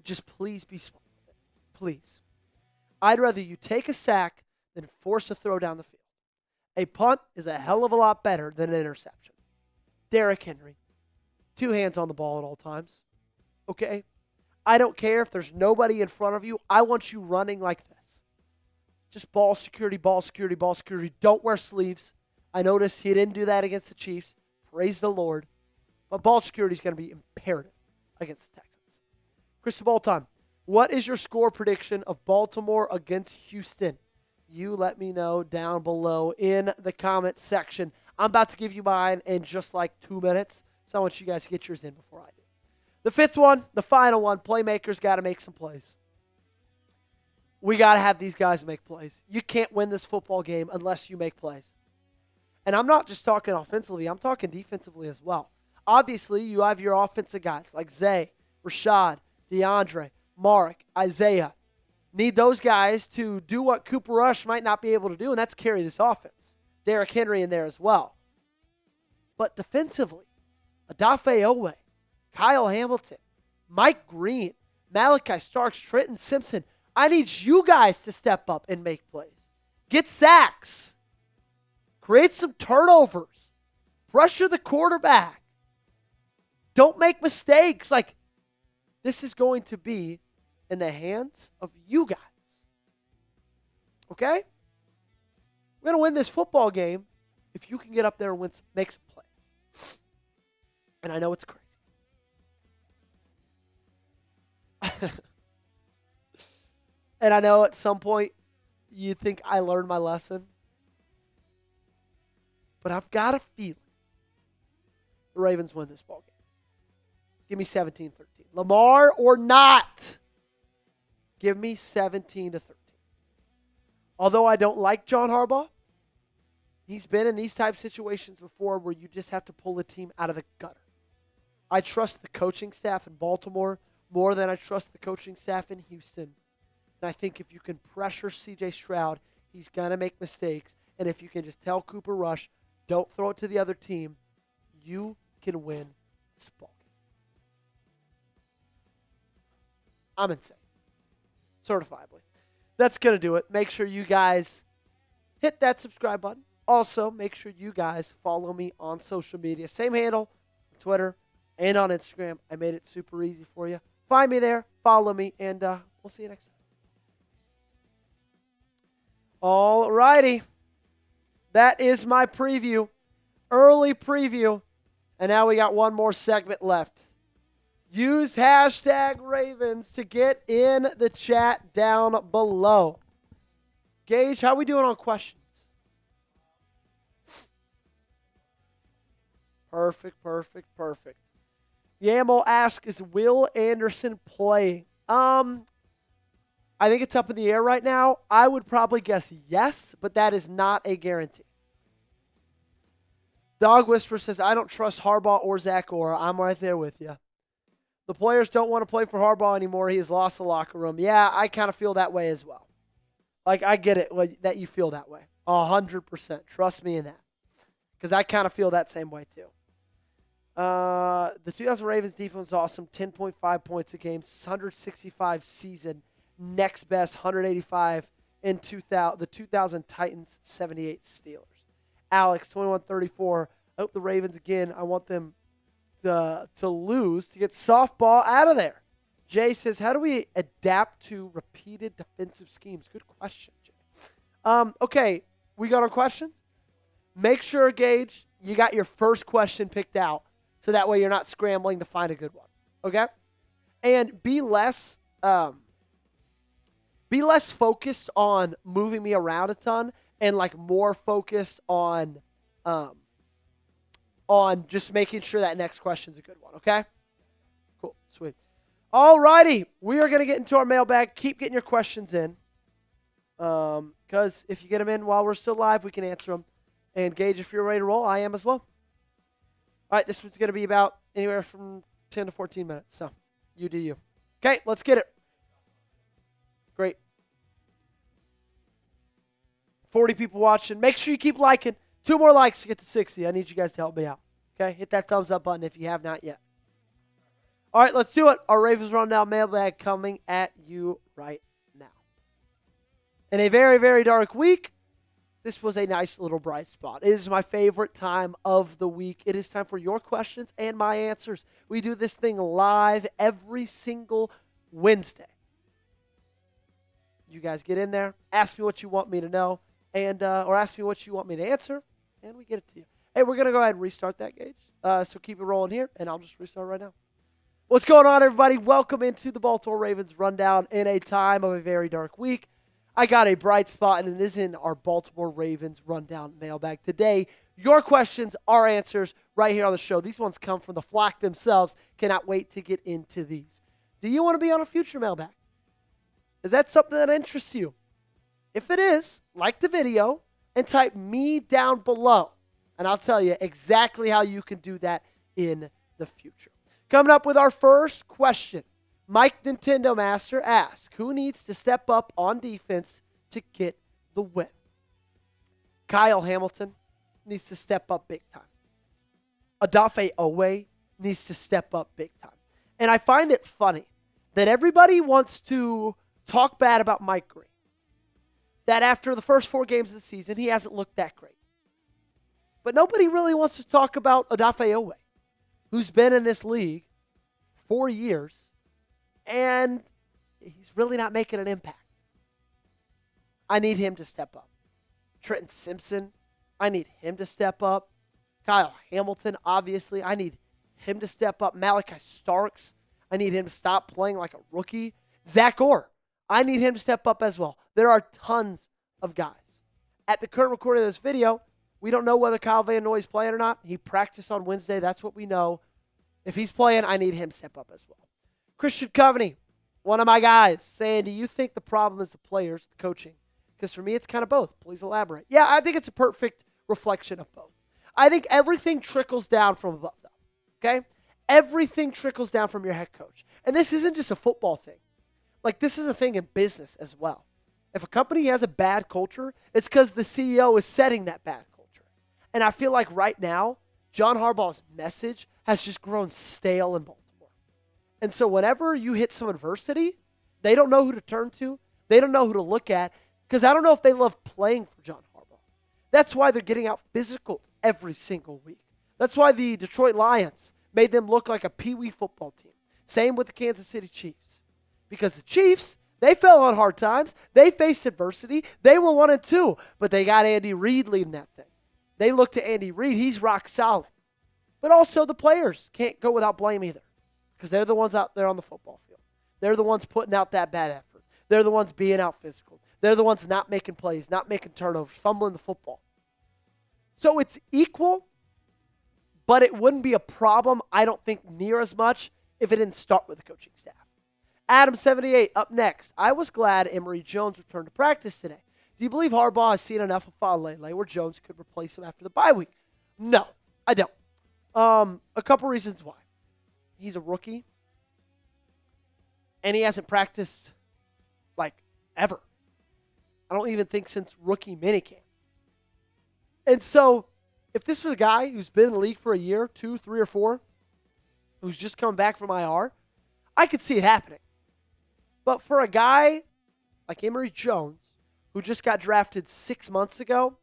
just please be smart with it. Please. I'd rather you take a sack than force a throw down the field. A punt is a hell of a lot better than an interception. Derrick Henry, 2 hands on the ball at all times. Okay? I don't care if there's nobody in front of you. I want you running like this. Just ball security, ball security, ball security. Don't wear sleeves. I noticed he didn't do that against the Chiefs. Praise the Lord. But ball security is going to be imperative against the Texans. Crystal ball time. What is your score prediction of Baltimore against Houston? You let me know down below in the comment section. I'm about to give you mine in just like 2 minutes, so I want you guys to get yours in before I do. The 5th one, the final one, playmakers got to make some plays. We got to have these guys make plays. You can't win this football game unless you make plays. And I'm not just talking offensively, I'm talking defensively as well. Obviously, you have your offensive guys like Zay, Rashad, DeAndre, Mark, Isaiah. Need those guys to do what Cooper Rush might not be able to do, and that's carry this offense. Derrick Henry in there as well. But defensively, Odafe Owe, Kyle Hamilton, Mike Green, Malachi Starks, Trenton Simpson. I need you guys to step up and make plays. Get sacks. Create some turnovers. Pressure the quarterback. Don't make mistakes. Like, this is going to be in the hands of you guys. Okay? We're going to win this football game if you can get up there and make some plays. And I know it's crazy. And I know at some point you think I learned my lesson. But I've got a feeling the Ravens win this ball game. Give me 17-13. Lamar or not, give me 17-13. Although I don't like John Harbaugh, he's been in these type of situations before where you just have to pull a team out of the gutter. I trust the coaching staff in Baltimore more than I trust the coaching staff in Houston. And I think if you can pressure CJ Stroud, he's going to make mistakes. And if you can just tell Cooper Rush, don't throw it to the other team, you can win this ball game. I'm insane. Certifiably. That's going to do it. Make sure you guys hit that subscribe button. Also, make sure you guys follow me on social media. Same handle on Twitter and on Instagram. I made it super easy for you. Find me there, follow me, and we'll see you next time. All righty. That is my preview. Early preview. And now we got one more segment left. Use hashtag Ravens to get in the chat down below. Gage, how we doing on questions? Perfect. Yamel asks, is Will Anderson playing? I think it's up in the air right now. I would probably guess yes, but that is not a guarantee. Dog Whisperer says, I don't trust Harbaugh or Zach Orr. I'm right there with you. The players don't want to play for Harbaugh anymore. He has lost the locker room. Yeah, I kind of feel that way as well. Like, I get it that you feel that way. 100%. Trust me in that. Because I kind of feel that same way too. The 2000 Ravens defense was awesome. 10.5 points a game. 165 season. Next best, 185 in 2000. The 2000 Titans, 78 Steelers. Alex, 21-34. I hope the Ravens again. I want them to lose to get softball out of there. Jay says, how do we adapt to repeated defensive schemes? Good question, Jay. Okay, we got our questions. Make sure, Gage, you got your first question picked out so that way you're not scrambling to find a good one. Okay? And be less focused on moving me around a ton and like more focused on just making sure that next question's a good one, okay? Cool, sweet. All righty, we are going to get into our mailbag. Keep getting your questions in because if you get them in while we're still live, we can answer them. And Gage, if you're ready to roll, I am as well. All right, this one's going to be about anywhere from 10 to 14 minutes, so you do you. Okay, let's get it. Great. 40 people watching. Make sure you keep liking. 2 more likes to get to 60. I need you guys to help me out. Okay? Hit that thumbs up button if you have not yet. All right, let's do it. Our Ravens Rundown mailbag coming at you right now. In a very, very dark week, this was a nice little bright spot. It is my favorite time of the week. It is time for your questions and my answers. We do this thing live every single Wednesday. You guys get in there, ask me what you want me to know, and or ask me what you want me to answer, and we get it to you. Hey, we're going to go ahead and restart that, Gage. So keep it rolling here, and I'll just restart right now. What's going on, everybody? Welcome into the Baltimore Ravens Rundown in a time of a very dark week. I got a bright spot, and it is in our Baltimore Ravens Rundown mailbag. Today, your questions, our answers, right here on the show. These ones come from the flock themselves. Cannot wait to get into these. Do you want to be on a future mailbag? Is that something that interests you? If it is, like the video and type me down below, and I'll tell you exactly how you can do that in the future. Coming up with our first question, Mike Nintendo Master asks, who needs to step up on defense to get the win? Kyle Hamilton needs to step up big time. Odafe Owe needs to step up big time. And I find it funny that everybody wants to talk bad about Mike Green. That after the first 4 games of the season, he hasn't looked that great. But nobody really wants to talk about Odafe Owe, who's been in this league 4 years, and he's really not making an impact. I need him to step up. Trenton Simpson, I need him to step up. Kyle Hamilton, obviously, I need him to step up. Malachi Starks, I need him to stop playing like a rookie. Zach Orr, I need him to step up as well. There are tons of guys. At the current recording of this video, we don't know whether Kyle Van Noy is playing or not. He practiced on Wednesday. That's what we know. If he's playing, I need him to step up as well. Christian Coveney, one of my guys, saying, do you think the problem is the players, the coaching? Because for me, it's kind of both. Please elaborate. Yeah, I think it's a perfect reflection of both. I think everything trickles down from above, though. Okay? Everything trickles down from your head coach. And this isn't just a football thing. Like, this is a thing in business as well. If a company has a bad culture, it's because the CEO is setting that bad culture. And I feel like right now, John Harbaugh's message has just grown stale in Baltimore. And so whenever you hit some adversity, they don't know who to turn to. They don't know who to look at, because I don't know if they love playing for John Harbaugh. That's why they're getting out physical every single week. That's why the Detroit Lions made them look like a peewee football team. Same with the Kansas City Chiefs. Because the Chiefs, they fell on hard times. They faced adversity. They were 1-2, but they got Andy Reid leading that thing. They look to Andy Reid. He's rock solid. But also the players can't go without blame either, because they're the ones out there on the football field. They're the ones putting out that bad effort. They're the ones being out physical. They're the ones not making plays, not making turnovers, fumbling the football. So it's equal, but it wouldn't be a problem, I don't think, near as much if it didn't start with the coaching staff. Adam78 up next. I was glad Emory Jones returned to practice today. Do you believe Harbaugh has seen enough of Falele where Jones could replace him after the bye week? No, I don't. A couple reasons why. He's a rookie, and he hasn't practiced, like, ever. I don't even think since rookie minicamp. And so, if this was a guy who's been in the league for a year, 2, 3, or 4, who's just coming back from IR, I could see it happening. But for a guy like Emory Jones, who just got drafted 6 months ago,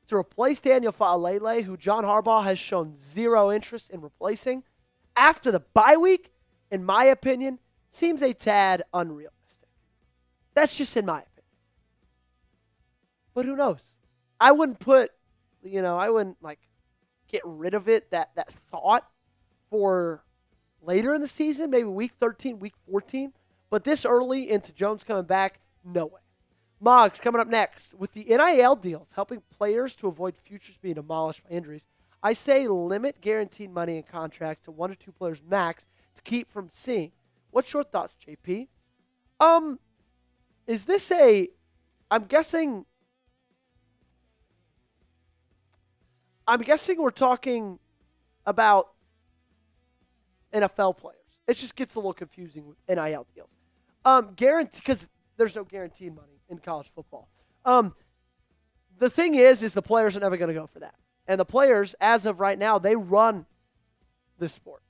to replace Daniel Falele, who John Harbaugh has shown zero interest in replacing, after the bye week, in my opinion, seems a tad unrealistic. That's just in my opinion. But who knows? I wouldn't get rid of it, that thought, for later in the season, maybe week 13, week 14. But this early into Jones coming back, no way. Moggs coming up next. With the NIL deals helping players to avoid futures being demolished by injuries, I say limit guaranteed money in contracts to 1 or 2 players max to keep from seeing. What's your thoughts, JP? Is this I'm guessing we're talking about NFL players. It just gets a little confusing with NIL deals. Guarantee, because there's no guaranteed money in college football. the thing is the players are never going to go for that. And the players, as of right now, they run this sport.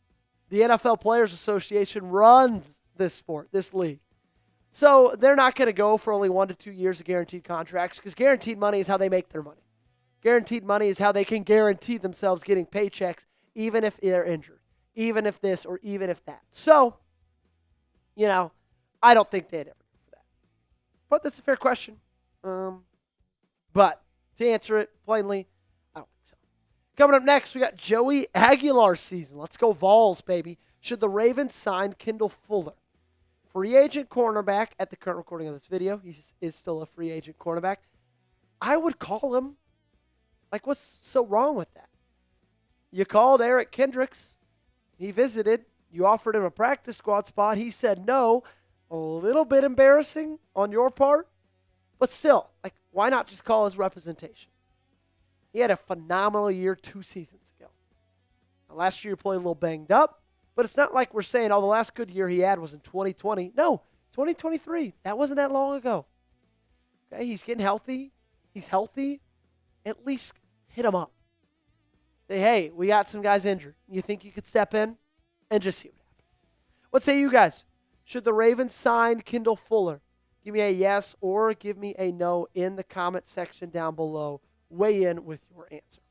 The NFL Players Association runs this sport, this league. So they're not going to go for only 1 to 2 years of guaranteed contracts because guaranteed money is how they make their money. Guaranteed money is how they can guarantee themselves getting paychecks even if they're injured, even if this or even if that. So, I don't think they'd ever go for that. But that's a fair question. But to answer it plainly, I don't think so. Coming up next, we got Joey Aguilar's season. Let's go Vols, baby. Should the Ravens sign Kendall Fuller? Free agent cornerback at the current recording of this video. He is still a free agent cornerback. I would call him. Like, what's so wrong with that? You called Eric Kendricks. He visited. You offered him a practice squad spot. He said no. A little bit embarrassing on your part. But still, like, why not just call his representation? He had a phenomenal year 2 seasons ago. Now, last year he played a little banged up. But it's not like we're saying, the last good year he had was in 2020. No, 2023. That wasn't that long ago. Okay, he's getting healthy. He's healthy. At least hit him up. Say, hey, we got some guys injured. You think you could step in? And just see what happens. What say you guys? Should the Ravens sign Kendall Fuller? Give me a yes or give me a no in the comment section down below. Weigh in with your answer.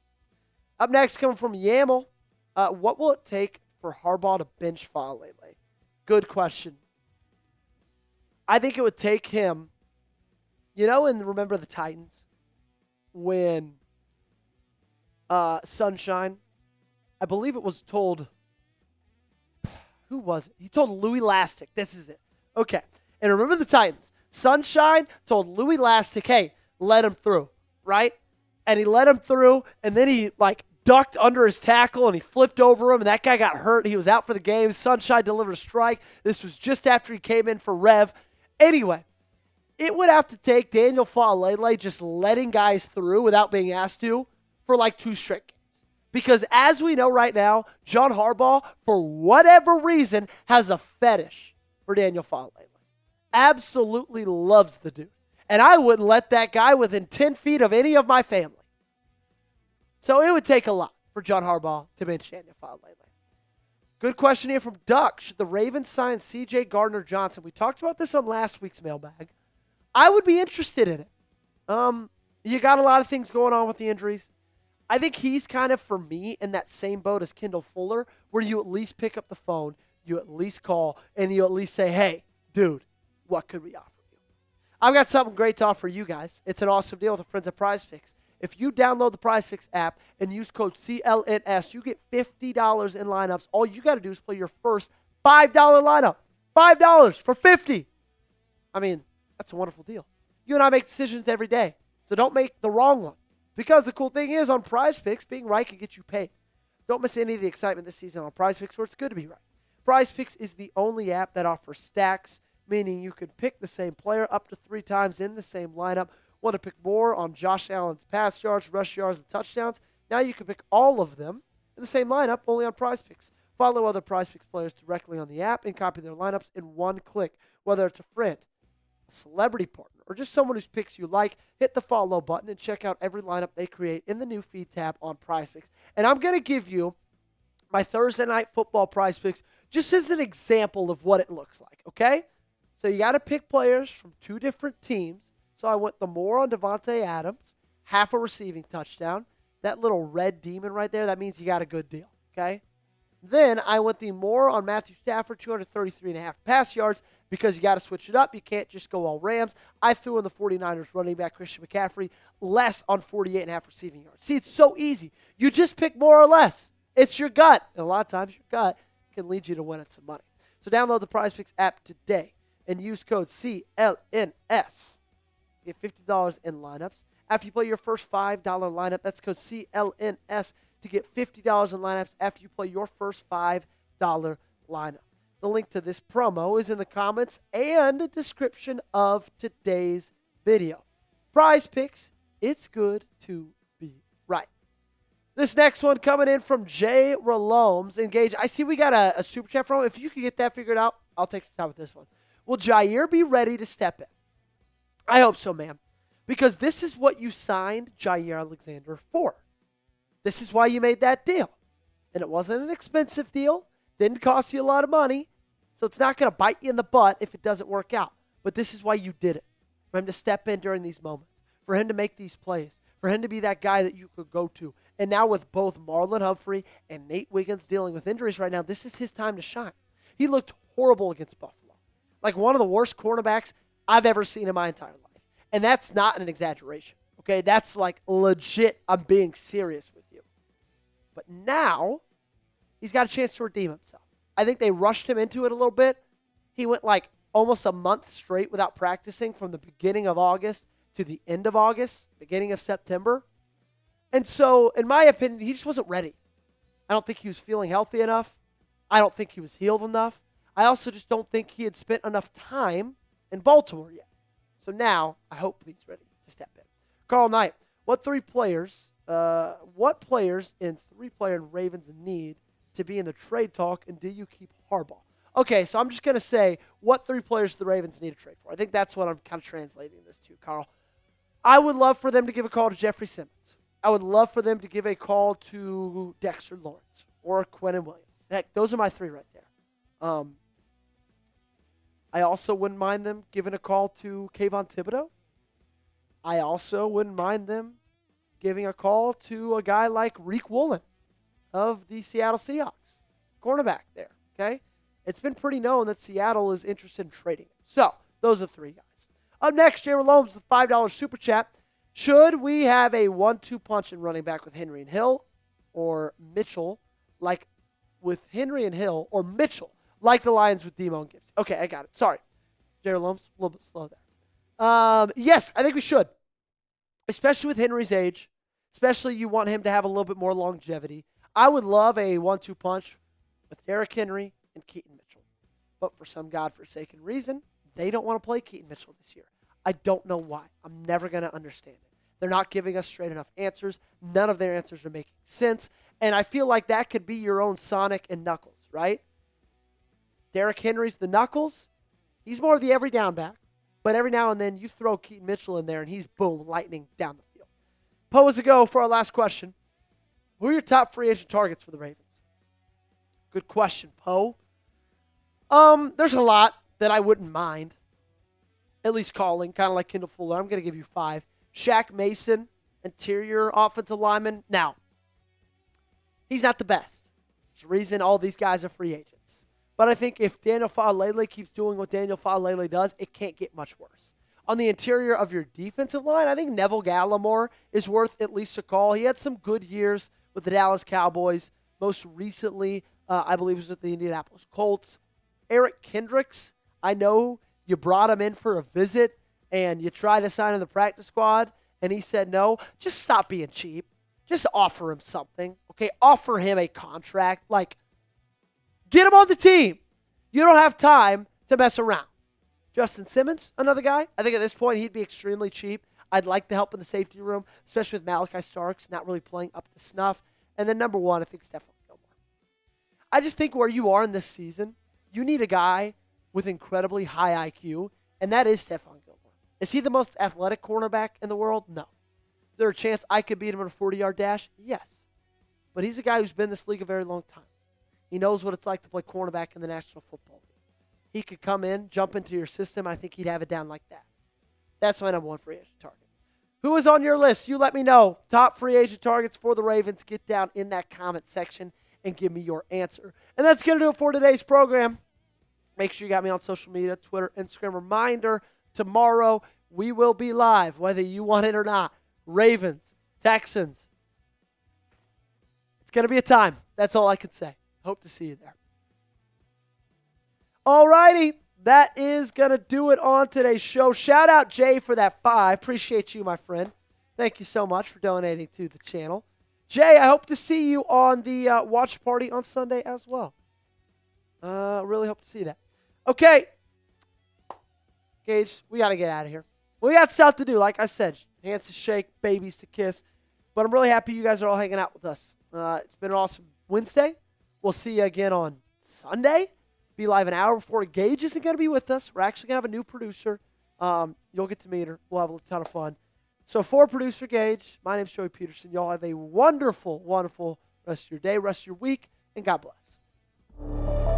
Up next, coming from Yaml. What will it take for Harbaugh to bench lately? Good question. I think it would take him, and remember the Titans when Sunshine, I believe it was told, who was it? He told Louis Lastic. This is it. Okay. And remember the Titans. Sunshine told Louis Lastic, hey, let him through, right? And he let him through, and then he, ducked under his tackle and he flipped over him and that guy got hurt. He was out for the game. Sunshine delivered a strike. This was just after he came in for Rev. Anyway, it would have to take Daniel Faalele just letting guys through without being asked to for 2 straight games. Because as we know right now, John Harbaugh, for whatever reason, has a fetish for Daniel Faalele. Absolutely loves the dude. And I wouldn't let that guy within 10 feet of any of my family. So it would take a lot for John Harbaugh to bench Daniel Faalele. Good question here from Duck. Should the Ravens sign CJ Gardner-Johnson? We talked about this on last week's mailbag. I would be interested in it. You got a lot of things going on with the injuries. I think he's kind of, for me, in that same boat as Kendall Fuller, where you at least pick up the phone, you at least call, and you at least say, hey, dude, what could we offer you? I've got something great to offer you guys. It's an awesome deal with the friends at Prize Picks. If you download the Prize Picks app and use code CLNS, you get $50 in lineups. All you got to do is play your first $5 lineup. $5 for $50. I mean, that's a wonderful deal. You and I make decisions every day, so don't make the wrong one. Because the cool thing is, on Prize Picks, being right can get you paid. Don't miss any of the excitement this season on Prize Picks, where it's good to be right. Prize Picks is the only app that offers stacks, meaning you can pick the same player up to 3 times in the same lineup. Want to pick more on Josh Allen's pass yards, rush yards, and touchdowns? Now you can pick all of them in the same lineup, only on Prize Picks. Follow other Prize Picks players directly on the app and copy their lineups in one click. Whether it's a friend, a celebrity partner, or just someone whose picks you like, hit the follow button and check out every lineup they create in the new feed tab on Prize Picks. And I'm going to give you my Thursday Night Football Prize Picks just as an example of what it looks like, okay? So you got to pick players from 2 different teams. So I went the more on Devontae Adams, half a receiving touchdown. That little red demon right there, that means you got a good deal, okay? Then I went the more on Matthew Stafford, 233.5 pass yards, because you got to switch it up. You can't just go all Rams. I threw in the 49ers running back Christian McCaffrey, less on 48.5 receiving yards. See, it's so easy. You just pick more or less. It's your gut. And a lot of times your gut can lead you to winning some money. So download the Prize Picks app today and use code CLNS. Get $50 in lineups. After you play your first $5 lineup, that's code CLNS to get $50 in lineups after you play your first $5 lineup. The link to this promo is in the comments and the description of today's video. Prize Picks, it's good to be right. This next one coming in from Jay Ralomes. Engage. I see we got a super chat from him. If you can get that figured out, I'll take some time with this one. Will Jair be ready to step in? I hope so, man. Because this is what you signed Jair Alexander for. This is why you made that deal. And it wasn't an expensive deal. Didn't cost you a lot of money. So it's not going to bite you in the butt if it doesn't work out. But this is why you did it. For him to step in during these moments. For him to make these plays. For him to be that guy that you could go to. And now with both Marlon Humphrey and Nate Wiggins dealing with injuries right now, this is his time to shine. He looked horrible against Buffalo. Like one of the worst cornerbacks I've ever seen in my entire life. And that's not an exaggeration. Okay, that's like legit. I'm being serious with you. But now, he's got a chance to redeem himself. I think they rushed him into it a little bit. He went like almost a month straight without practicing from the beginning of August to the end of August, beginning of September. And so, in my opinion, he just wasn't ready. I don't think he was feeling healthy enough. I don't think he was healed enough. I also just don't think he had spent enough time in Baltimore yet. So now, I hope he's ready to step in. Carl Knight, what players in three-player Ravens need to be in the trade talk, and do you keep Harbaugh? Okay, so I'm just going to say what three players the Ravens need to trade for. I think that's what I'm kind of translating this to, Carl. I would love for them to give a call to Jeffrey Simmons. I would love for them to give a call to Dexter Lawrence or Quinnen Williams. Heck, those are my three right there. I also wouldn't mind them giving a call to Kayvon Thibodeau. I also wouldn't mind them giving a call to a guy like Reek Woolen of the Seattle Seahawks. Cornerback there, okay? It's been pretty known that Seattle is interested in trading him. So, those are three guys. Up next, Jay Loams with $5 Super Chat. Should we have a 1-2 punch in running back with Henry and Hill or Mitchell, like with Henry and Hill, or Mitchell, like the Lions with Demo and Gibbs? Okay, I got it. Sorry. Jay Loams, a little bit slow there. Yes, I think we should. Especially with Henry's age. Especially you want him to have a little bit more longevity. I would love a 1-2 punch with Derrick Henry and Keaton Mitchell. But for some godforsaken reason, they don't want to play Keaton Mitchell this year. I don't know why. I'm never going to understand it. They're not giving us straight enough answers. None of their answers are making sense. And I feel like that could be your own Sonic and Knuckles, right? Derrick Henry's the Knuckles. He's more of the every down back. But every now and then you throw Keaton Mitchell in there and he's, boom, lightning down the field. Poe is a go for our last question. Who are your top free agent targets for the Ravens? Good question, Poe. There's a lot that I wouldn't mind at least calling, kind of like Kendall Fuller. I'm going to give you 5. Shaq Mason, interior offensive lineman. Now, he's not the best. There's a reason all these guys are free agents. But I think if Daniel Faalele keeps doing what Daniel Faalele does, it can't get much worse. On the interior of your defensive line, I think Neville Gallimore is worth at least a call. He had some good years with the Dallas Cowboys. Most recently, I believe, was with the Indianapolis Colts. Eric Kendricks, I know you brought him in for a visit and you tried to sign him the practice squad and he said no. Just stop being cheap. Just offer him something. Okay, offer him a contract. Like, get him on the team. You don't have time to mess around. Justin Simmons, another guy. I think at this point he'd be extremely cheap. I'd like the help in the safety room, especially with Malachi Starks not really playing up to snuff. And then number 1, I think Stephon Gilmore. I just think where you are in this season, you need a guy with incredibly high IQ, and that is Stephon Gilmore. Is he the most athletic cornerback in the world? No. Is there a chance I could beat him in a 40-yard dash? Yes. But he's a guy who's been in this league a very long time. He knows what it's like to play cornerback in the National Football League. He could come in, jump into your system. I think he'd have it down like that. That's my number 1 free agent target. Who is on your list? You let me know. Top free agent targets for the Ravens. Get down in that comment section and give me your answer. And that's going to do it for today's program. Make sure you got me on social media, Twitter, Instagram. Reminder, tomorrow we will be live, whether you want it or not. Ravens, Texans. It's going to be a time. That's all I can say. Hope to see you there. All righty. That is going to do it on today's show. Shout out Jay for that 5. Appreciate you, my friend. Thank you so much for donating to the channel. Jay, I hope to see you on the watch party on Sunday as well. Really hope to see that. Okay. Gage, we got to get out of here. We got stuff to do, like I said. Hands to shake, babies to kiss. But I'm really happy you guys are all hanging out with us. It's been an awesome Wednesday. We'll see you again on Sunday. Be live an hour before Gage isn't going to be with us. We're actually going to have a new producer. You'll get to meet her. We'll have a ton of fun. So for Producer Gage, my name's Joey Peterson. Y'all have a wonderful, wonderful rest of your day, rest of your week, and God bless.